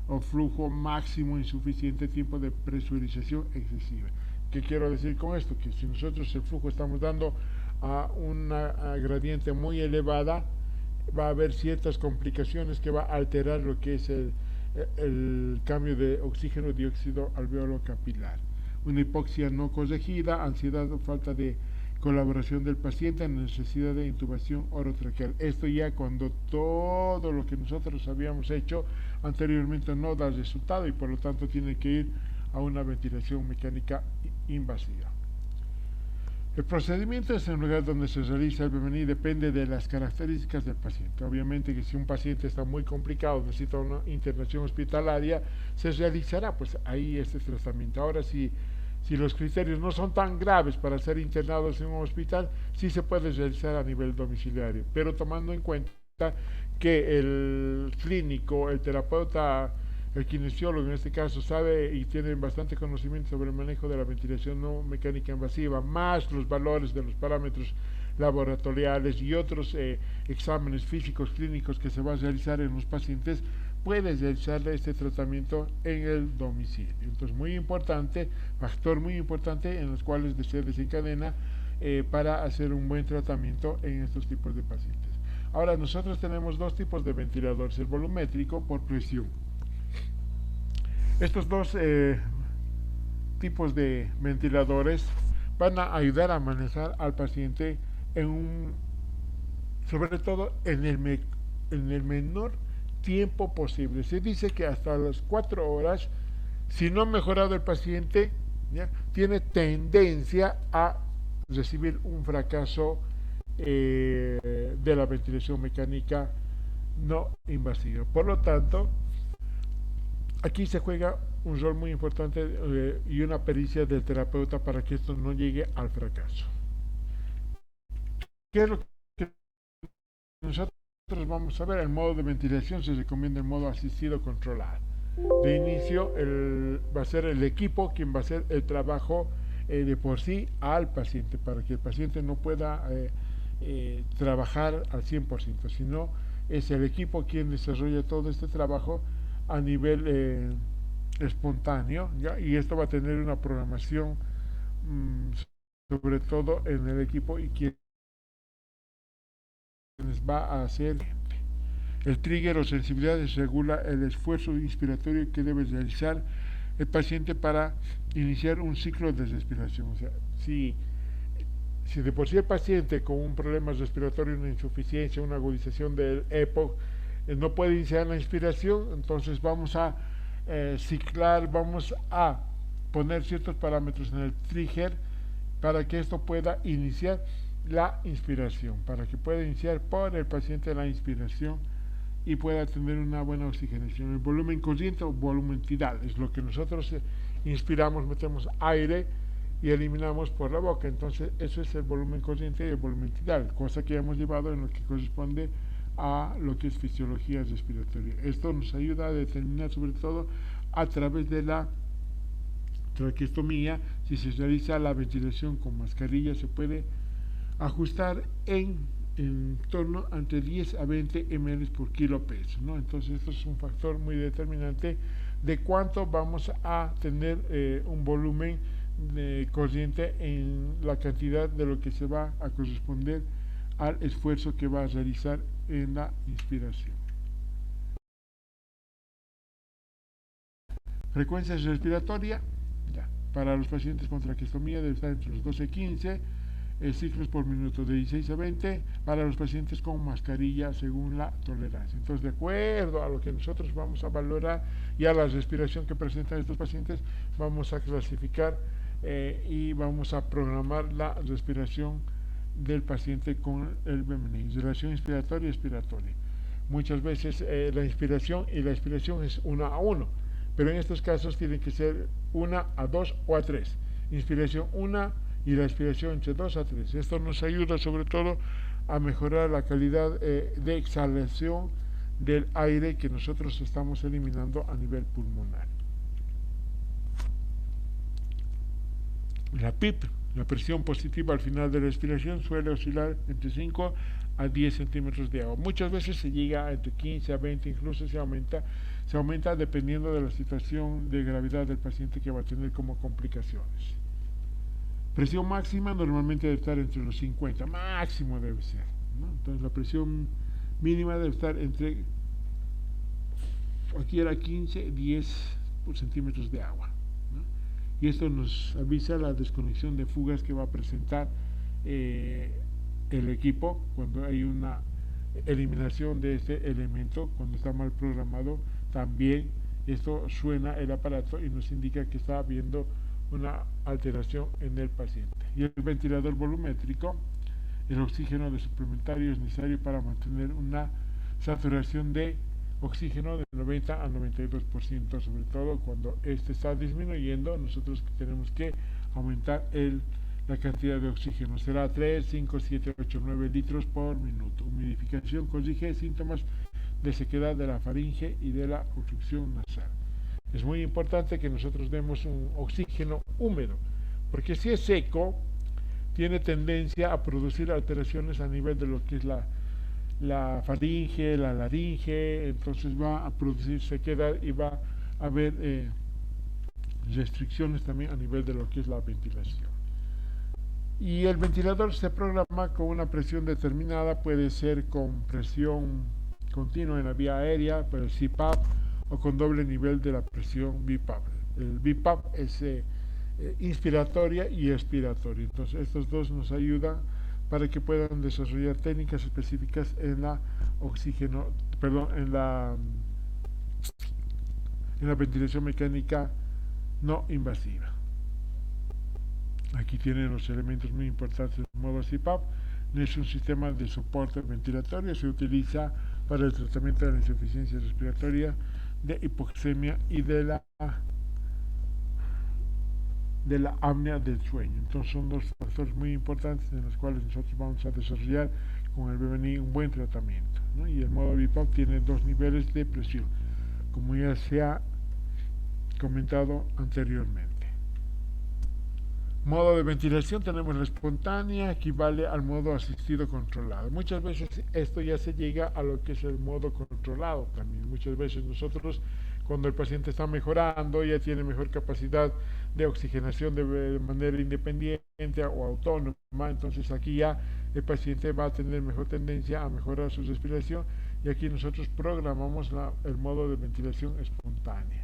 Speaker 2: o flujo máximo insuficiente, tiempo de presurización excesiva. ¿Qué quiero decir con esto? Que si nosotros el flujo estamos dando a una gradiente muy elevada, va a haber ciertas complicaciones que va a alterar lo que es el cambio de oxígeno dióxido alveolo capilar. Una hipoxia no corregida, ansiedad o falta de colaboración del paciente, necesidad de intubación orotraqueal. Esto ya cuando todo lo que nosotros habíamos hecho anteriormente no da resultado y por lo tanto tiene que ir a una ventilación mecánica invasiva. El procedimiento es el lugar donde se realiza el BMNI, depende de las características del paciente. Obviamente que si un paciente está muy complicado, necesita una internación hospitalaria, se realizará pues ahí este tratamiento. Ahora, si si los criterios no son tan graves para ser internados en un hospital, sí se puede realizar a nivel domiciliario, pero tomando en cuenta que el clínico, el terapeuta, el kinesiólogo en este caso sabe y tiene bastante conocimiento sobre el manejo de la ventilación no mecánica invasiva, más los valores de los parámetros laboratoriales y otros exámenes físicos clínicos que se van a realizar en los pacientes, puedes realizarle este tratamiento en el domicilio. Entonces, muy importante, factor muy importante en los cuales se desencadena para hacer un buen tratamiento en estos tipos de pacientes. Ahora, nosotros tenemos dos tipos de ventiladores, el volumétrico por presión. Estos dos tipos de ventiladores van a ayudar a manejar al paciente sobre todo en el menor tiempo posible. Se dice que hasta las 4 horas, si no ha mejorado el paciente, ¿ya?, tiene tendencia a recibir un fracaso de la ventilación mecánica no invasiva. Por lo tanto, aquí se juega un rol muy importante y una pericia del terapeuta para que esto no llegue al fracaso. ¿Qué es lo que nosotros vamos a ver? El modo de ventilación se recomienda el modo asistido controlado. De inicio va a ser el equipo quien va a hacer el trabajo de por sí al paciente, para que el paciente no pueda trabajar al 100%, sino es el equipo quien desarrolla todo este trabajo a nivel espontáneo, ¿ya? Y esto va a tener una programación sobre todo en el equipo y quien va a hacer. El trigger o sensibilidad regula el esfuerzo inspiratorio que debe realizar el paciente para iniciar un ciclo de respiración. O sea, si de por sí el paciente con un problema respiratorio, una insuficiencia, una agudización del EPOC, no puede iniciar la inspiración, entonces vamos a ciclar, vamos a poner ciertos parámetros en el trigger para que esto pueda iniciar la inspiración, para que pueda iniciar por el paciente la inspiración y pueda tener una buena oxigenación. El volumen consciente o volumen tidal es lo que nosotros inspiramos, metemos aire y eliminamos por la boca. Entonces eso es el volumen consciente y el volumen tidal, cosa que hemos llevado en lo que corresponde a lo que es fisiología respiratoria. Esto nos ayuda a determinar, sobre todo a través de la traqueostomía, si se realiza la ventilación con mascarilla, se puede ajustar en torno entre 10 a 20 ml por kilo peso, ¿no? Entonces esto es un factor muy determinante de cuánto vamos a tener un volumen consciente en la cantidad de lo que se va a corresponder al esfuerzo que va a realizar en la inspiración. Frecuencia respiratoria, ya, para los pacientes con traqueostomía debe estar entre los 12 y 15 ciclos por minuto, de 16 a 20 para los pacientes con mascarilla según la tolerancia. Entonces, de acuerdo a lo que nosotros vamos a valorar y a la respiración que presentan estos pacientes, vamos a clasificar y vamos a programar la respiración del paciente con el BMNI, relación inspiratoria y expiratoria. Muchas veces la inspiración y la expiración es 1 a 1, pero en estos casos tienen que ser 1 a 2 o a 3. Inspiración 1 y la expiración entre 2 a 3. Esto nos ayuda sobre todo a mejorar la calidad de exhalación del aire que nosotros estamos eliminando a nivel pulmonar. La PIP, la presión positiva al final de la respiración, suele oscilar entre 5 a 10 centímetros de agua. Muchas veces se llega entre 15 a 20, incluso se aumenta dependiendo de la situación de gravedad del paciente que va a tener como complicaciones. Presión máxima normalmente debe estar entre los 50, máximo debe ser, ¿no? Entonces la presión mínima debe estar entre, aquí era 15, 10 centímetros de agua, ¿no? Y esto nos avisa la desconexión de fugas que va a presentar el equipo cuando hay una eliminación de este elemento, cuando está mal programado. También esto suena el aparato y nos indica que está habiendo una alteración en el paciente. Y el ventilador volumétrico, el oxígeno de suplementario es necesario para mantener una saturación de oxígeno del 90 al 92%, sobre todo cuando este está disminuyendo, nosotros tenemos que aumentar la cantidad de oxígeno. Será 3, 5, 7, 8, 9 litros por minuto. Humidificación corrige síntomas de sequedad de la faringe y de la obstrucción nasal. Es muy importante que nosotros demos un oxígeno húmedo, porque si es seco, tiene tendencia a producir alteraciones a nivel de lo que es la faringe, la laringe, entonces va a producir sequedad y va a haber restricciones también a nivel de lo que es la ventilación. Y el ventilador se programa con una presión determinada, puede ser con presión continua en la vía aérea, por el CPAP, o con doble nivel de la presión BiPAP. El BiPAP es inspiratoria y expiratoria, entonces estos dos nos ayudan para que puedan desarrollar técnicas específicas en la ventilación mecánica no invasiva. Aquí tienen los elementos muy importantes del modo CPAP. Es un sistema de soporte ventilatorio, se utiliza para el tratamiento de la insuficiencia respiratoria, de hipoxemia y de la apnea del sueño. Entonces son dos factores muy importantes en los cuales nosotros vamos a desarrollar con el BMNI un buen tratamiento, ¿no? Y el modo BiPAP tiene dos niveles de presión, como ya se ha comentado anteriormente. Modo de ventilación tenemos la espontánea, equivale al modo asistido controlado. Muchas veces esto ya se llega a lo que es el modo controlado también. Muchas veces nosotros, cuando el paciente está mejorando, ya tiene mejor capacidad de oxigenación de manera independiente o autónoma, entonces aquí ya el paciente va a tener mejor tendencia a mejorar su respiración, y aquí nosotros programamos el modo de ventilación espontánea.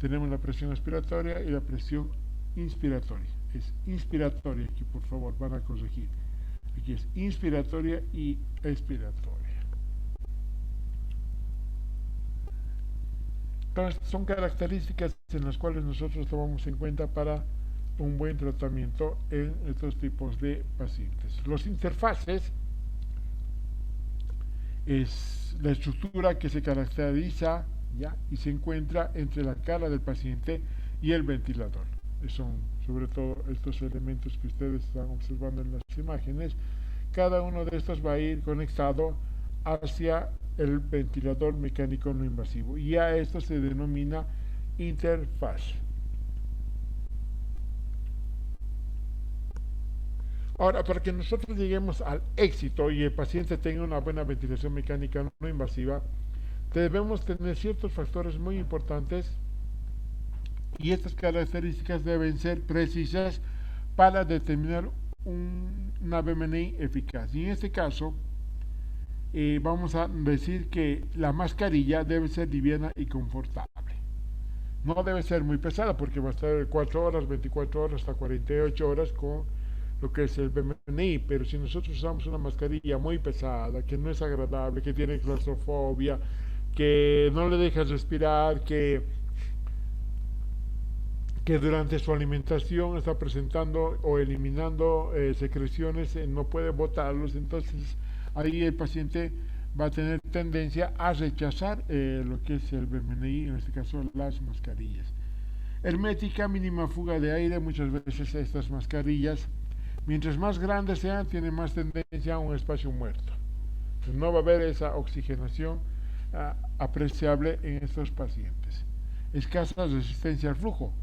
Speaker 2: Tenemos la presión expiratoria y la presión inspiratoria. Es inspiratoria, aquí por favor van a corregir. Aquí es inspiratoria y expiratoria. Entonces, son características en las cuales nosotros tomamos en cuenta para un buen tratamiento en estos tipos de pacientes. Los interfaces es la estructura que se caracteriza y se encuentra entre la cara del paciente y el ventilador. Son sobre todo estos elementos que ustedes están observando en las imágenes. Cada uno de estos va a ir conectado hacia el ventilador mecánico no invasivo, y a esto se denomina interfaz. Ahora, para que nosotros lleguemos al éxito y el paciente tenga una buena ventilación mecánica no invasiva, debemos tener ciertos factores muy importantes, y estas características deben ser precisas para determinar una BMNI eficaz. Y en este caso vamos a decir que la mascarilla debe ser liviana y confortable. No debe ser muy pesada, porque va a estar 4 horas, 24 horas, hasta 48 horas con lo que es el BMNI, pero si nosotros usamos una mascarilla muy pesada, que no es agradable, que tiene claustrofobia, que no le deja respirar, que durante su alimentación está presentando o eliminando secreciones, no puede botarlos, entonces ahí el paciente va a tener tendencia a rechazar lo que es el BMNI, en este caso las mascarillas. Hermética, mínima fuga de aire. Muchas veces estas mascarillas, mientras más grandes sean, tienen más tendencia a un espacio muerto. Entonces, no va a haber esa oxigenación apreciable en estos pacientes. Escasa resistencia al flujo.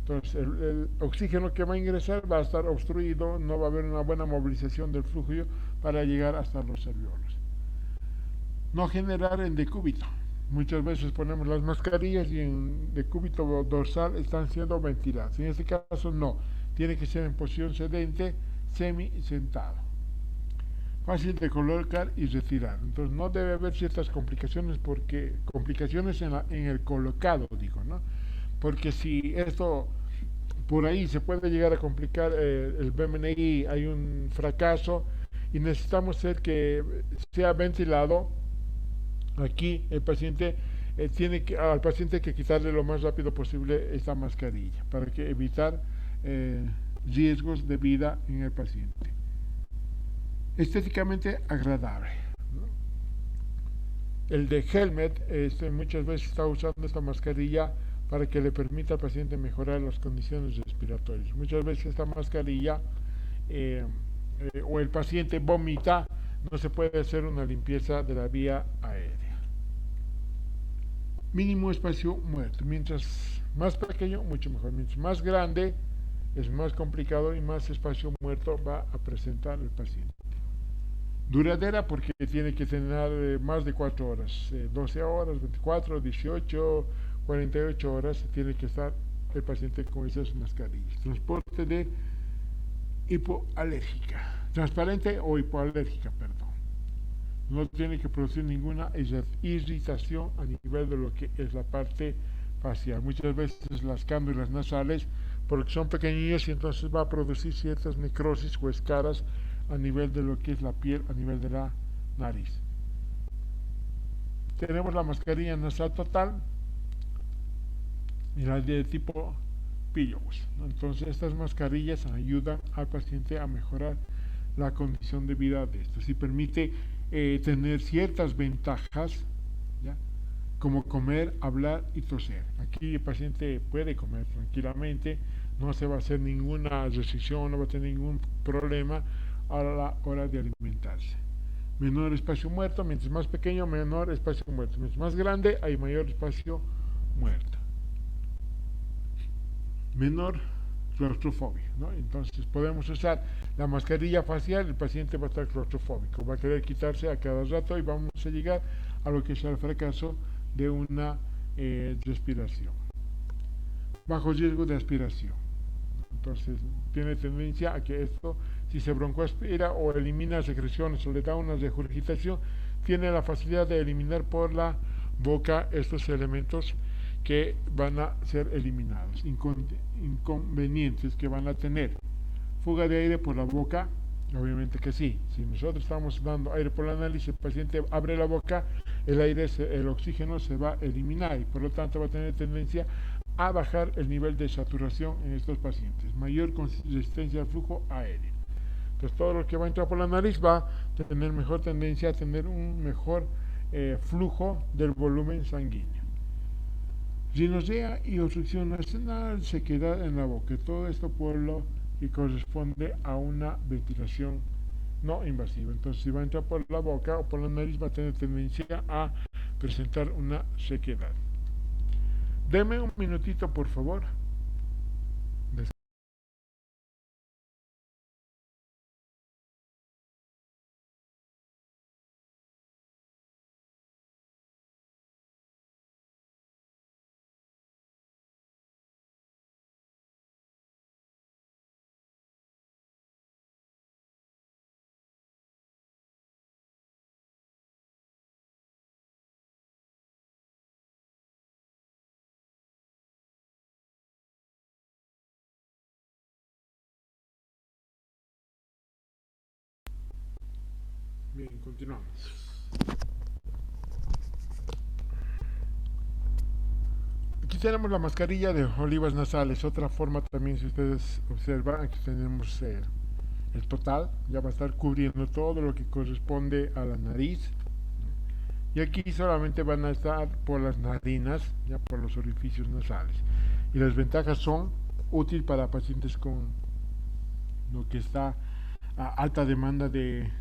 Speaker 2: Entonces el oxígeno que va a ingresar va a estar obstruido, no va a haber una buena movilización del flujo para llegar hasta los alvéolos. No generar en decúbito. Muchas veces ponemos las mascarillas y en decúbito dorsal están siendo ventiladas. En este caso no, tiene que ser en posición sedente, semi-sentado. Fácil de colocar y retirar. Entonces no debe haber ciertas complicaciones, complicaciones en el colocado, digo, ¿no? Porque si esto por ahí se puede llegar a complicar el BMNI, hay un fracaso y necesitamos que sea ventilado. Aquí el paciente al paciente hay que quitarle lo más rápido posible esta mascarilla para evitar riesgos de vida en el paciente. Estéticamente agradable, ¿no? El de helmet, muchas veces está usando esta mascarilla para que le permita al paciente mejorar las condiciones respiratorias. Muchas veces esta mascarilla o el paciente vomita, no se puede hacer una limpieza de la vía aérea. Mínimo espacio muerto. Mientras más pequeño, mucho mejor. Mientras más grande, es más complicado y más espacio muerto va a presentar el paciente. Duradera porque tiene que tener más de 4 horas, 12 horas, 24, 18, 48 horas, tiene que estar el paciente con esas mascarillas. Transporte de hipoalérgica, transparente o hipoalérgica, perdón. No tiene que producir ninguna irritación a nivel de lo que es la parte facial. Muchas veces las cándulas nasales, porque son pequeñillas y entonces va a producir ciertas necrosis o escaras a nivel de lo que es la piel, a nivel de la nariz. Tenemos la mascarilla nasal total y la de tipo pillows, ¿no? Entonces estas mascarillas ayudan al paciente a mejorar la condición de vida de estos y permite tener ciertas ventajas, ¿ya? Como comer, hablar y toser. Aquí el paciente puede comer tranquilamente, no se va a hacer ninguna restricción, no va a tener ningún problema a la hora de alimentarse. Menor espacio muerto, mientras más pequeño, menor espacio muerto. Mientras más grande, hay mayor espacio muerto. Menor claustrofobia, ¿no? Entonces podemos usar la mascarilla facial, el paciente va a estar claustrofóbico, va a querer quitarse a cada rato y vamos a llegar a lo que es el fracaso de una respiración. Bajo riesgo de aspiración. Entonces tiene tendencia a que esto, si se broncoaspira o elimina secreciones o le da una regurgitación, tiene la facilidad de eliminar por la boca estos elementos que van a ser eliminados, inconvenientes que van a tener. Fuga de aire por la boca, obviamente que sí. Si nosotros estamos dando aire por la nariz, el paciente abre la boca, el oxígeno se va a eliminar y por lo tanto va a tener tendencia a bajar el nivel de saturación en estos pacientes, mayor resistencia al flujo aéreo. Entonces todo lo que va a entrar por la nariz va a tener mejor tendencia a tener un mejor flujo del volumen sanguíneo. Rinosea y obstrucción nasal, sequedad en la boca, todo esto por lo que corresponde a una ventilación no invasiva. Entonces si va a entrar por la boca o por la nariz va a tener tendencia a presentar una sequedad. Deme un minutito, por favor. Bien, continuamos. Aquí tenemos la mascarilla de olivas nasales. Otra forma también, si ustedes observan, aquí tenemos el total. Ya va a estar cubriendo todo lo que corresponde a la nariz. Y aquí solamente van a estar por las narinas, ya por los orificios nasales. Y las ventajas son útil para pacientes con lo que está a alta demanda de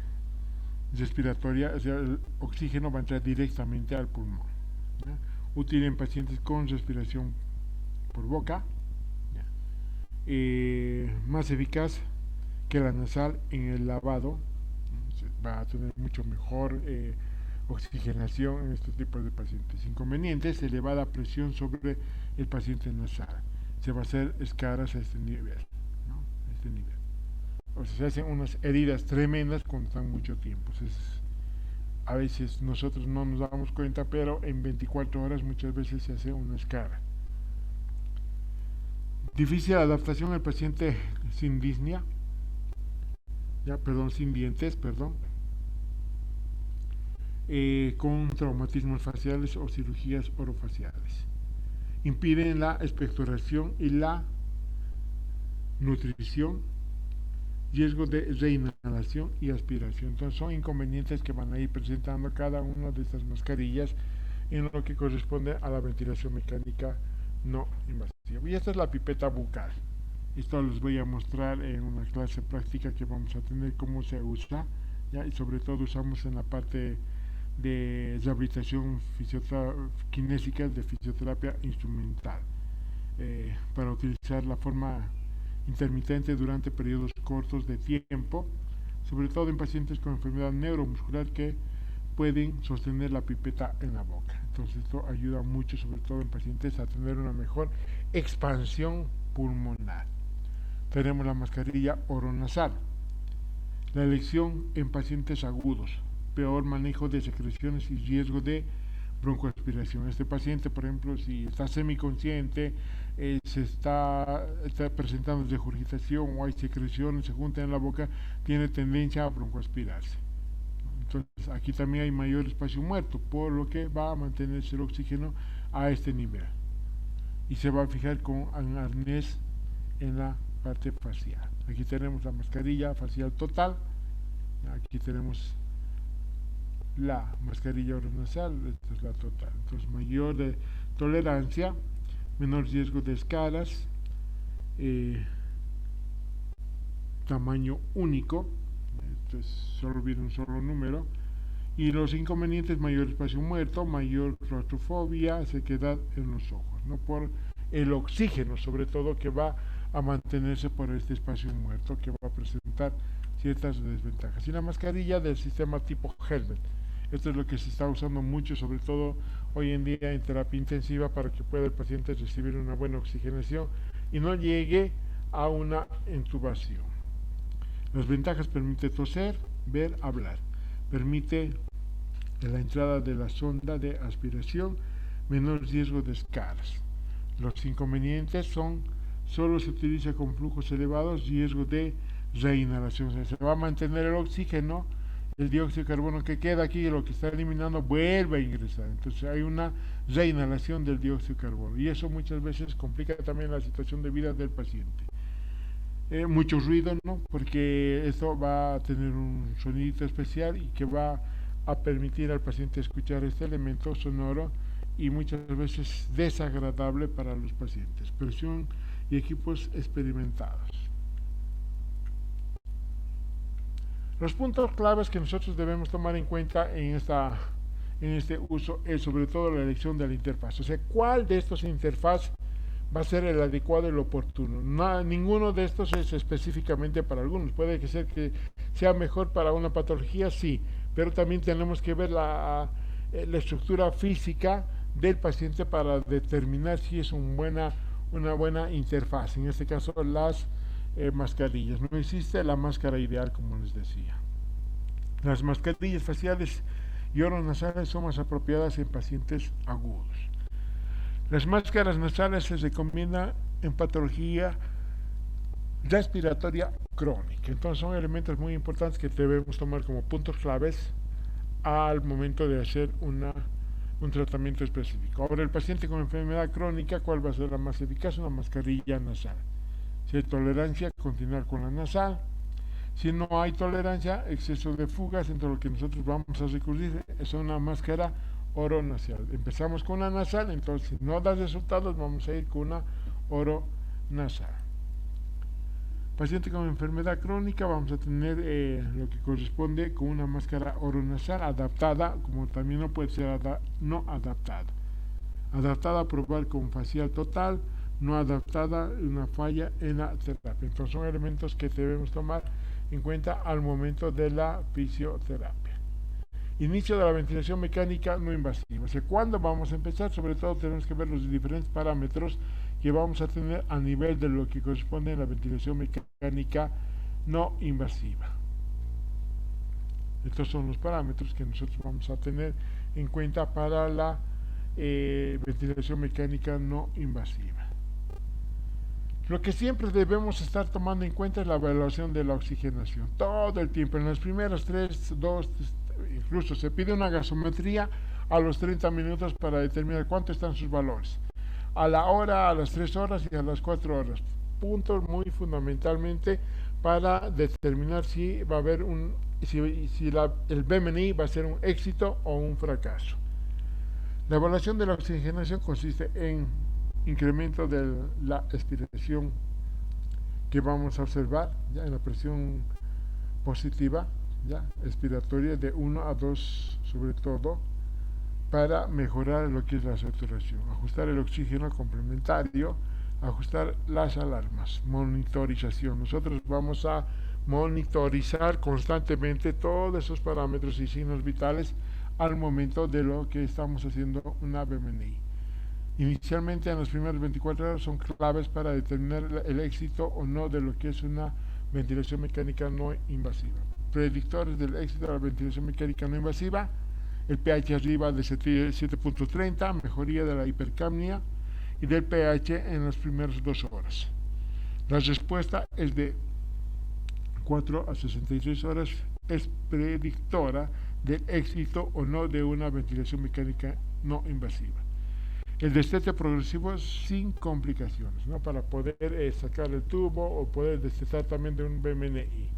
Speaker 2: respiratoria, o sea, el oxígeno va a entrar directamente al pulmón, ¿ya? Útil en pacientes con respiración por boca, más eficaz que la nasal en el lavado, va a tener mucho mejor oxigenación en estos tipos de pacientes. Inconvenientes: elevada presión sobre el paciente nasal, se va a hacer escaras a este nivel, ¿no? A este nivel. O sea, se hacen unas heridas tremendas cuando están mucho tiempo. A veces nosotros no nos damos cuenta, pero en 24 horas muchas veces se hace una escara. Difícil adaptación al paciente sin disnea, sin dientes, con traumatismos faciales o cirugías orofaciales. Impiden la expectoración y la nutrición riesgo de reinhalación y aspiración. Entonces son inconvenientes que van a ir presentando cada una de estas mascarillas en lo que corresponde a la ventilación mecánica no invasiva. Y esta es la pipeta bucal. Esto les voy a mostrar en una clase práctica que vamos a tener cómo se usa, ¿ya? Y sobre todo usamos en la parte de rehabilitación kinésica de fisioterapia instrumental para utilizar la forma intermitente durante periodos cortos de tiempo, sobre todo en pacientes con enfermedad neuromuscular que pueden sostener la pipeta en la boca. Entonces esto ayuda mucho, sobre todo en pacientes, a tener una mejor expansión pulmonar. Tenemos la mascarilla oronasal. La elección en pacientes agudos, peor manejo de secreciones y riesgo de broncoaspiración. Este paciente, por ejemplo, si está semiconsciente, se está presentando regurgitación o hay secreciones, se juntan en la boca, tiene tendencia a broncoaspirarse. Entonces aquí también hay mayor espacio muerto, por lo que va a mantenerse el oxígeno a este nivel. Y se va a fijar con un arnés en la parte facial. Aquí tenemos la mascarilla facial total, aquí tenemos la mascarilla oronasal, esta es la total. Entonces mayor de tolerancia, menor riesgo de escalas, tamaño único, entonces solo viene un solo número, y los inconvenientes: mayor espacio muerto, mayor claustrofobia, sequedad en los ojos, no por el oxígeno, sobre todo, que va a mantenerse por este espacio muerto, que va a presentar ciertas desventajas. Y la mascarilla del sistema tipo helmet, esto es lo que se está usando mucho, sobre todo hoy en día en terapia intensiva, para que pueda el paciente recibir una buena oxigenación y no llegue a una intubación. Las ventajas: permite toser, ver, hablar, permite la entrada de la sonda de aspiración, menor riesgo de escalas. Los inconvenientes son: solo se utiliza con flujos elevados, riesgo de reinhalación. O sea, se va a mantener el oxígeno, el dióxido de carbono que queda aquí, lo que está eliminando, vuelve a ingresar. Entonces hay una reinhalación del dióxido de carbono, y eso muchas veces complica también la situación de vida del paciente. Mucho ruido, ¿no? Porque esto va a tener un sonido especial y que va a permitir al paciente escuchar este elemento sonoro, y muchas veces desagradable para los pacientes. Presión y equipos experimentados. Los puntos claves que nosotros debemos tomar en cuenta en este uso es sobre todo la elección de la interfaz. O sea, ¿cuál de estos interfaz va a ser el adecuado y el oportuno? Ninguno de estos es específicamente para algunos. Puede que sea mejor para una patología, sí, pero también tenemos que ver la estructura física del paciente para determinar si es una buena interfaz. En este caso, las mascarillas. No existe la máscara ideal, como les decía. Las mascarillas faciales y oronasales son más apropiadas en pacientes agudos. Las máscaras nasales se recomiendan en patología respiratoria crónica. Entonces son elementos muy importantes que debemos tomar como puntos claves al momento de hacer un tratamiento específico. Ahora, el paciente con enfermedad crónica, ¿cuál va a ser la más eficaz? Una mascarilla nasal. Si hay tolerancia, continuar con la nasal. Si no hay tolerancia, exceso de fugas, entre lo que nosotros vamos a recurrir es una máscara oronasal. Empezamos con la nasal, entonces si no da resultados, vamos a ir con una oronasal. Paciente con enfermedad crónica, vamos a tener lo que corresponde con una máscara oronasal adaptada, como también no puede ser no adaptada. Adaptada a probar con facial total, no adaptada, una falla en la terapia. Entonces son elementos que debemos tomar en cuenta al momento de la fisioterapia. Inicio de la ventilación mecánica no invasiva. O sea, ¿cuándo vamos a empezar? Sobre todo tenemos que ver los diferentes parámetros que vamos a tener a nivel de lo que corresponde a la ventilación mecánica no invasiva. Estos son los parámetros que nosotros vamos a tener en cuenta para la ventilación mecánica no invasiva. Lo que siempre debemos estar tomando en cuenta es la evaluación de la oxigenación. Todo el tiempo, en las primeras 3, 2, incluso se pide una gasometría a los 30 minutos para determinar cuánto están sus valores. A la hora, a las 3 horas y a las 4 horas. Puntos muy fundamentalmente para determinar si va a haber el BMNI va a ser un éxito o un fracaso. La evaluación de la oxigenación consiste en incremento de la expiración que vamos a observar ya en la presión positiva, ya expiratoria de 1 a 2 sobre todo, para mejorar lo que es la saturación, ajustar el oxígeno complementario, ajustar las alarmas, monitorización. Nosotros vamos a monitorizar constantemente todos esos parámetros y signos vitales al momento de lo que estamos haciendo una BMNI. Inicialmente en las primeras 24 horas son claves para determinar el éxito o no de lo que es una ventilación mecánica no invasiva. Predictores del éxito de la ventilación mecánica no invasiva: el pH arriba de 7.30, mejoría de la hipercapnia y del pH en las primeras 2 horas. La respuesta es de 4 a 66 horas, es predictora del éxito o no de una ventilación mecánica no invasiva. El destete progresivo sin complicaciones, ¿no? Para poder sacar el tubo o poder destetar también de un BMNI.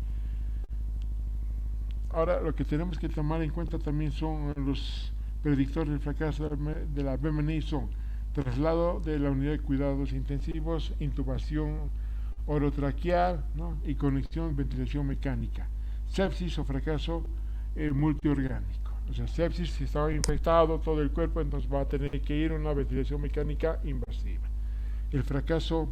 Speaker 2: Ahora, lo que tenemos que tomar en cuenta también son los predictores del fracaso de la BMNI: son traslado de la unidad de cuidados intensivos, intubación orotraqueal, ¿no? Y conexión ventilación mecánica, sepsis o fracaso multiorgánico. O sea, sepsis, si estaba infectado todo el cuerpo, entonces va a tener que ir a una ventilación mecánica invasiva. El fracaso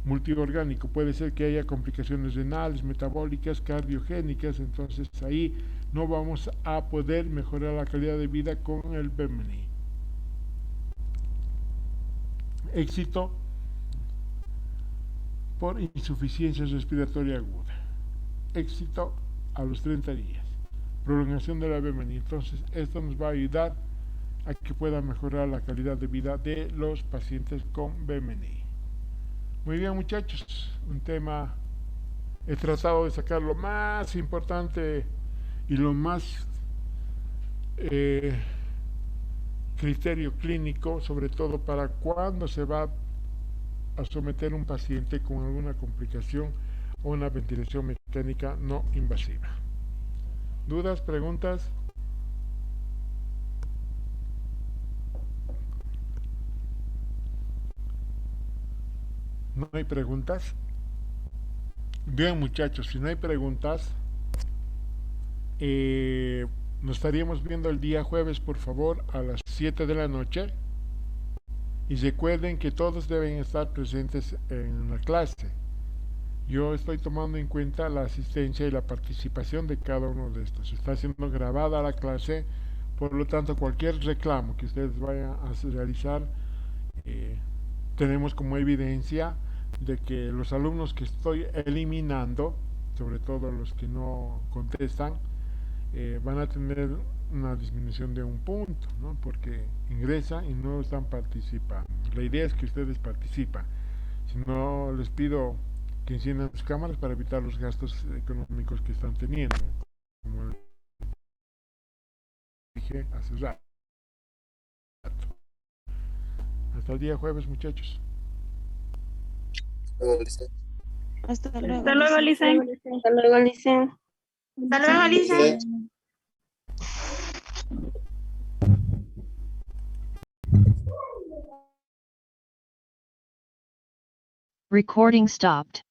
Speaker 2: multiorgánico puede ser que haya complicaciones renales, metabólicas, cardiogénicas, entonces ahí no vamos a poder mejorar la calidad de vida con el BMNI. Éxito por insuficiencia respiratoria aguda. Éxito a los 30 días. Prolongación de la BMNI. Entonces, esto nos va a ayudar a que pueda mejorar la calidad de vida de los pacientes con BMNI. Muy bien, muchachos, un tema, he tratado de sacar lo más importante y lo más criterio clínico, sobre todo para cuando se va a someter un paciente con alguna complicación o una ventilación mecánica no invasiva. ¿Dudas, preguntas? ¿No hay preguntas? Bien, muchachos, si no hay preguntas, nos estaríamos viendo el día jueves, por favor, a las 7 de la noche. Y recuerden que todos deben estar presentes en la clase. Yo estoy tomando en cuenta la asistencia y la participación de cada uno de estos. Está siendo grabada la clase, por lo tanto, cualquier reclamo que ustedes vayan a realizar, tenemos como evidencia de que los alumnos que estoy eliminando, sobre todo los que no contestan, van a tener una disminución de un punto, ¿no? Porque ingresan y no están participando. La idea es que ustedes participan. Si no, les pido que enciendan sus cámaras para evitar los gastos económicos que están teniendo, como dije hace rato. Hasta el día jueves, muchachos.
Speaker 1: Hasta luego.
Speaker 5: Hasta luego, Licen.
Speaker 7: Hasta luego, Licen.
Speaker 8: Hasta luego, Lisa.
Speaker 9: Recording stopped.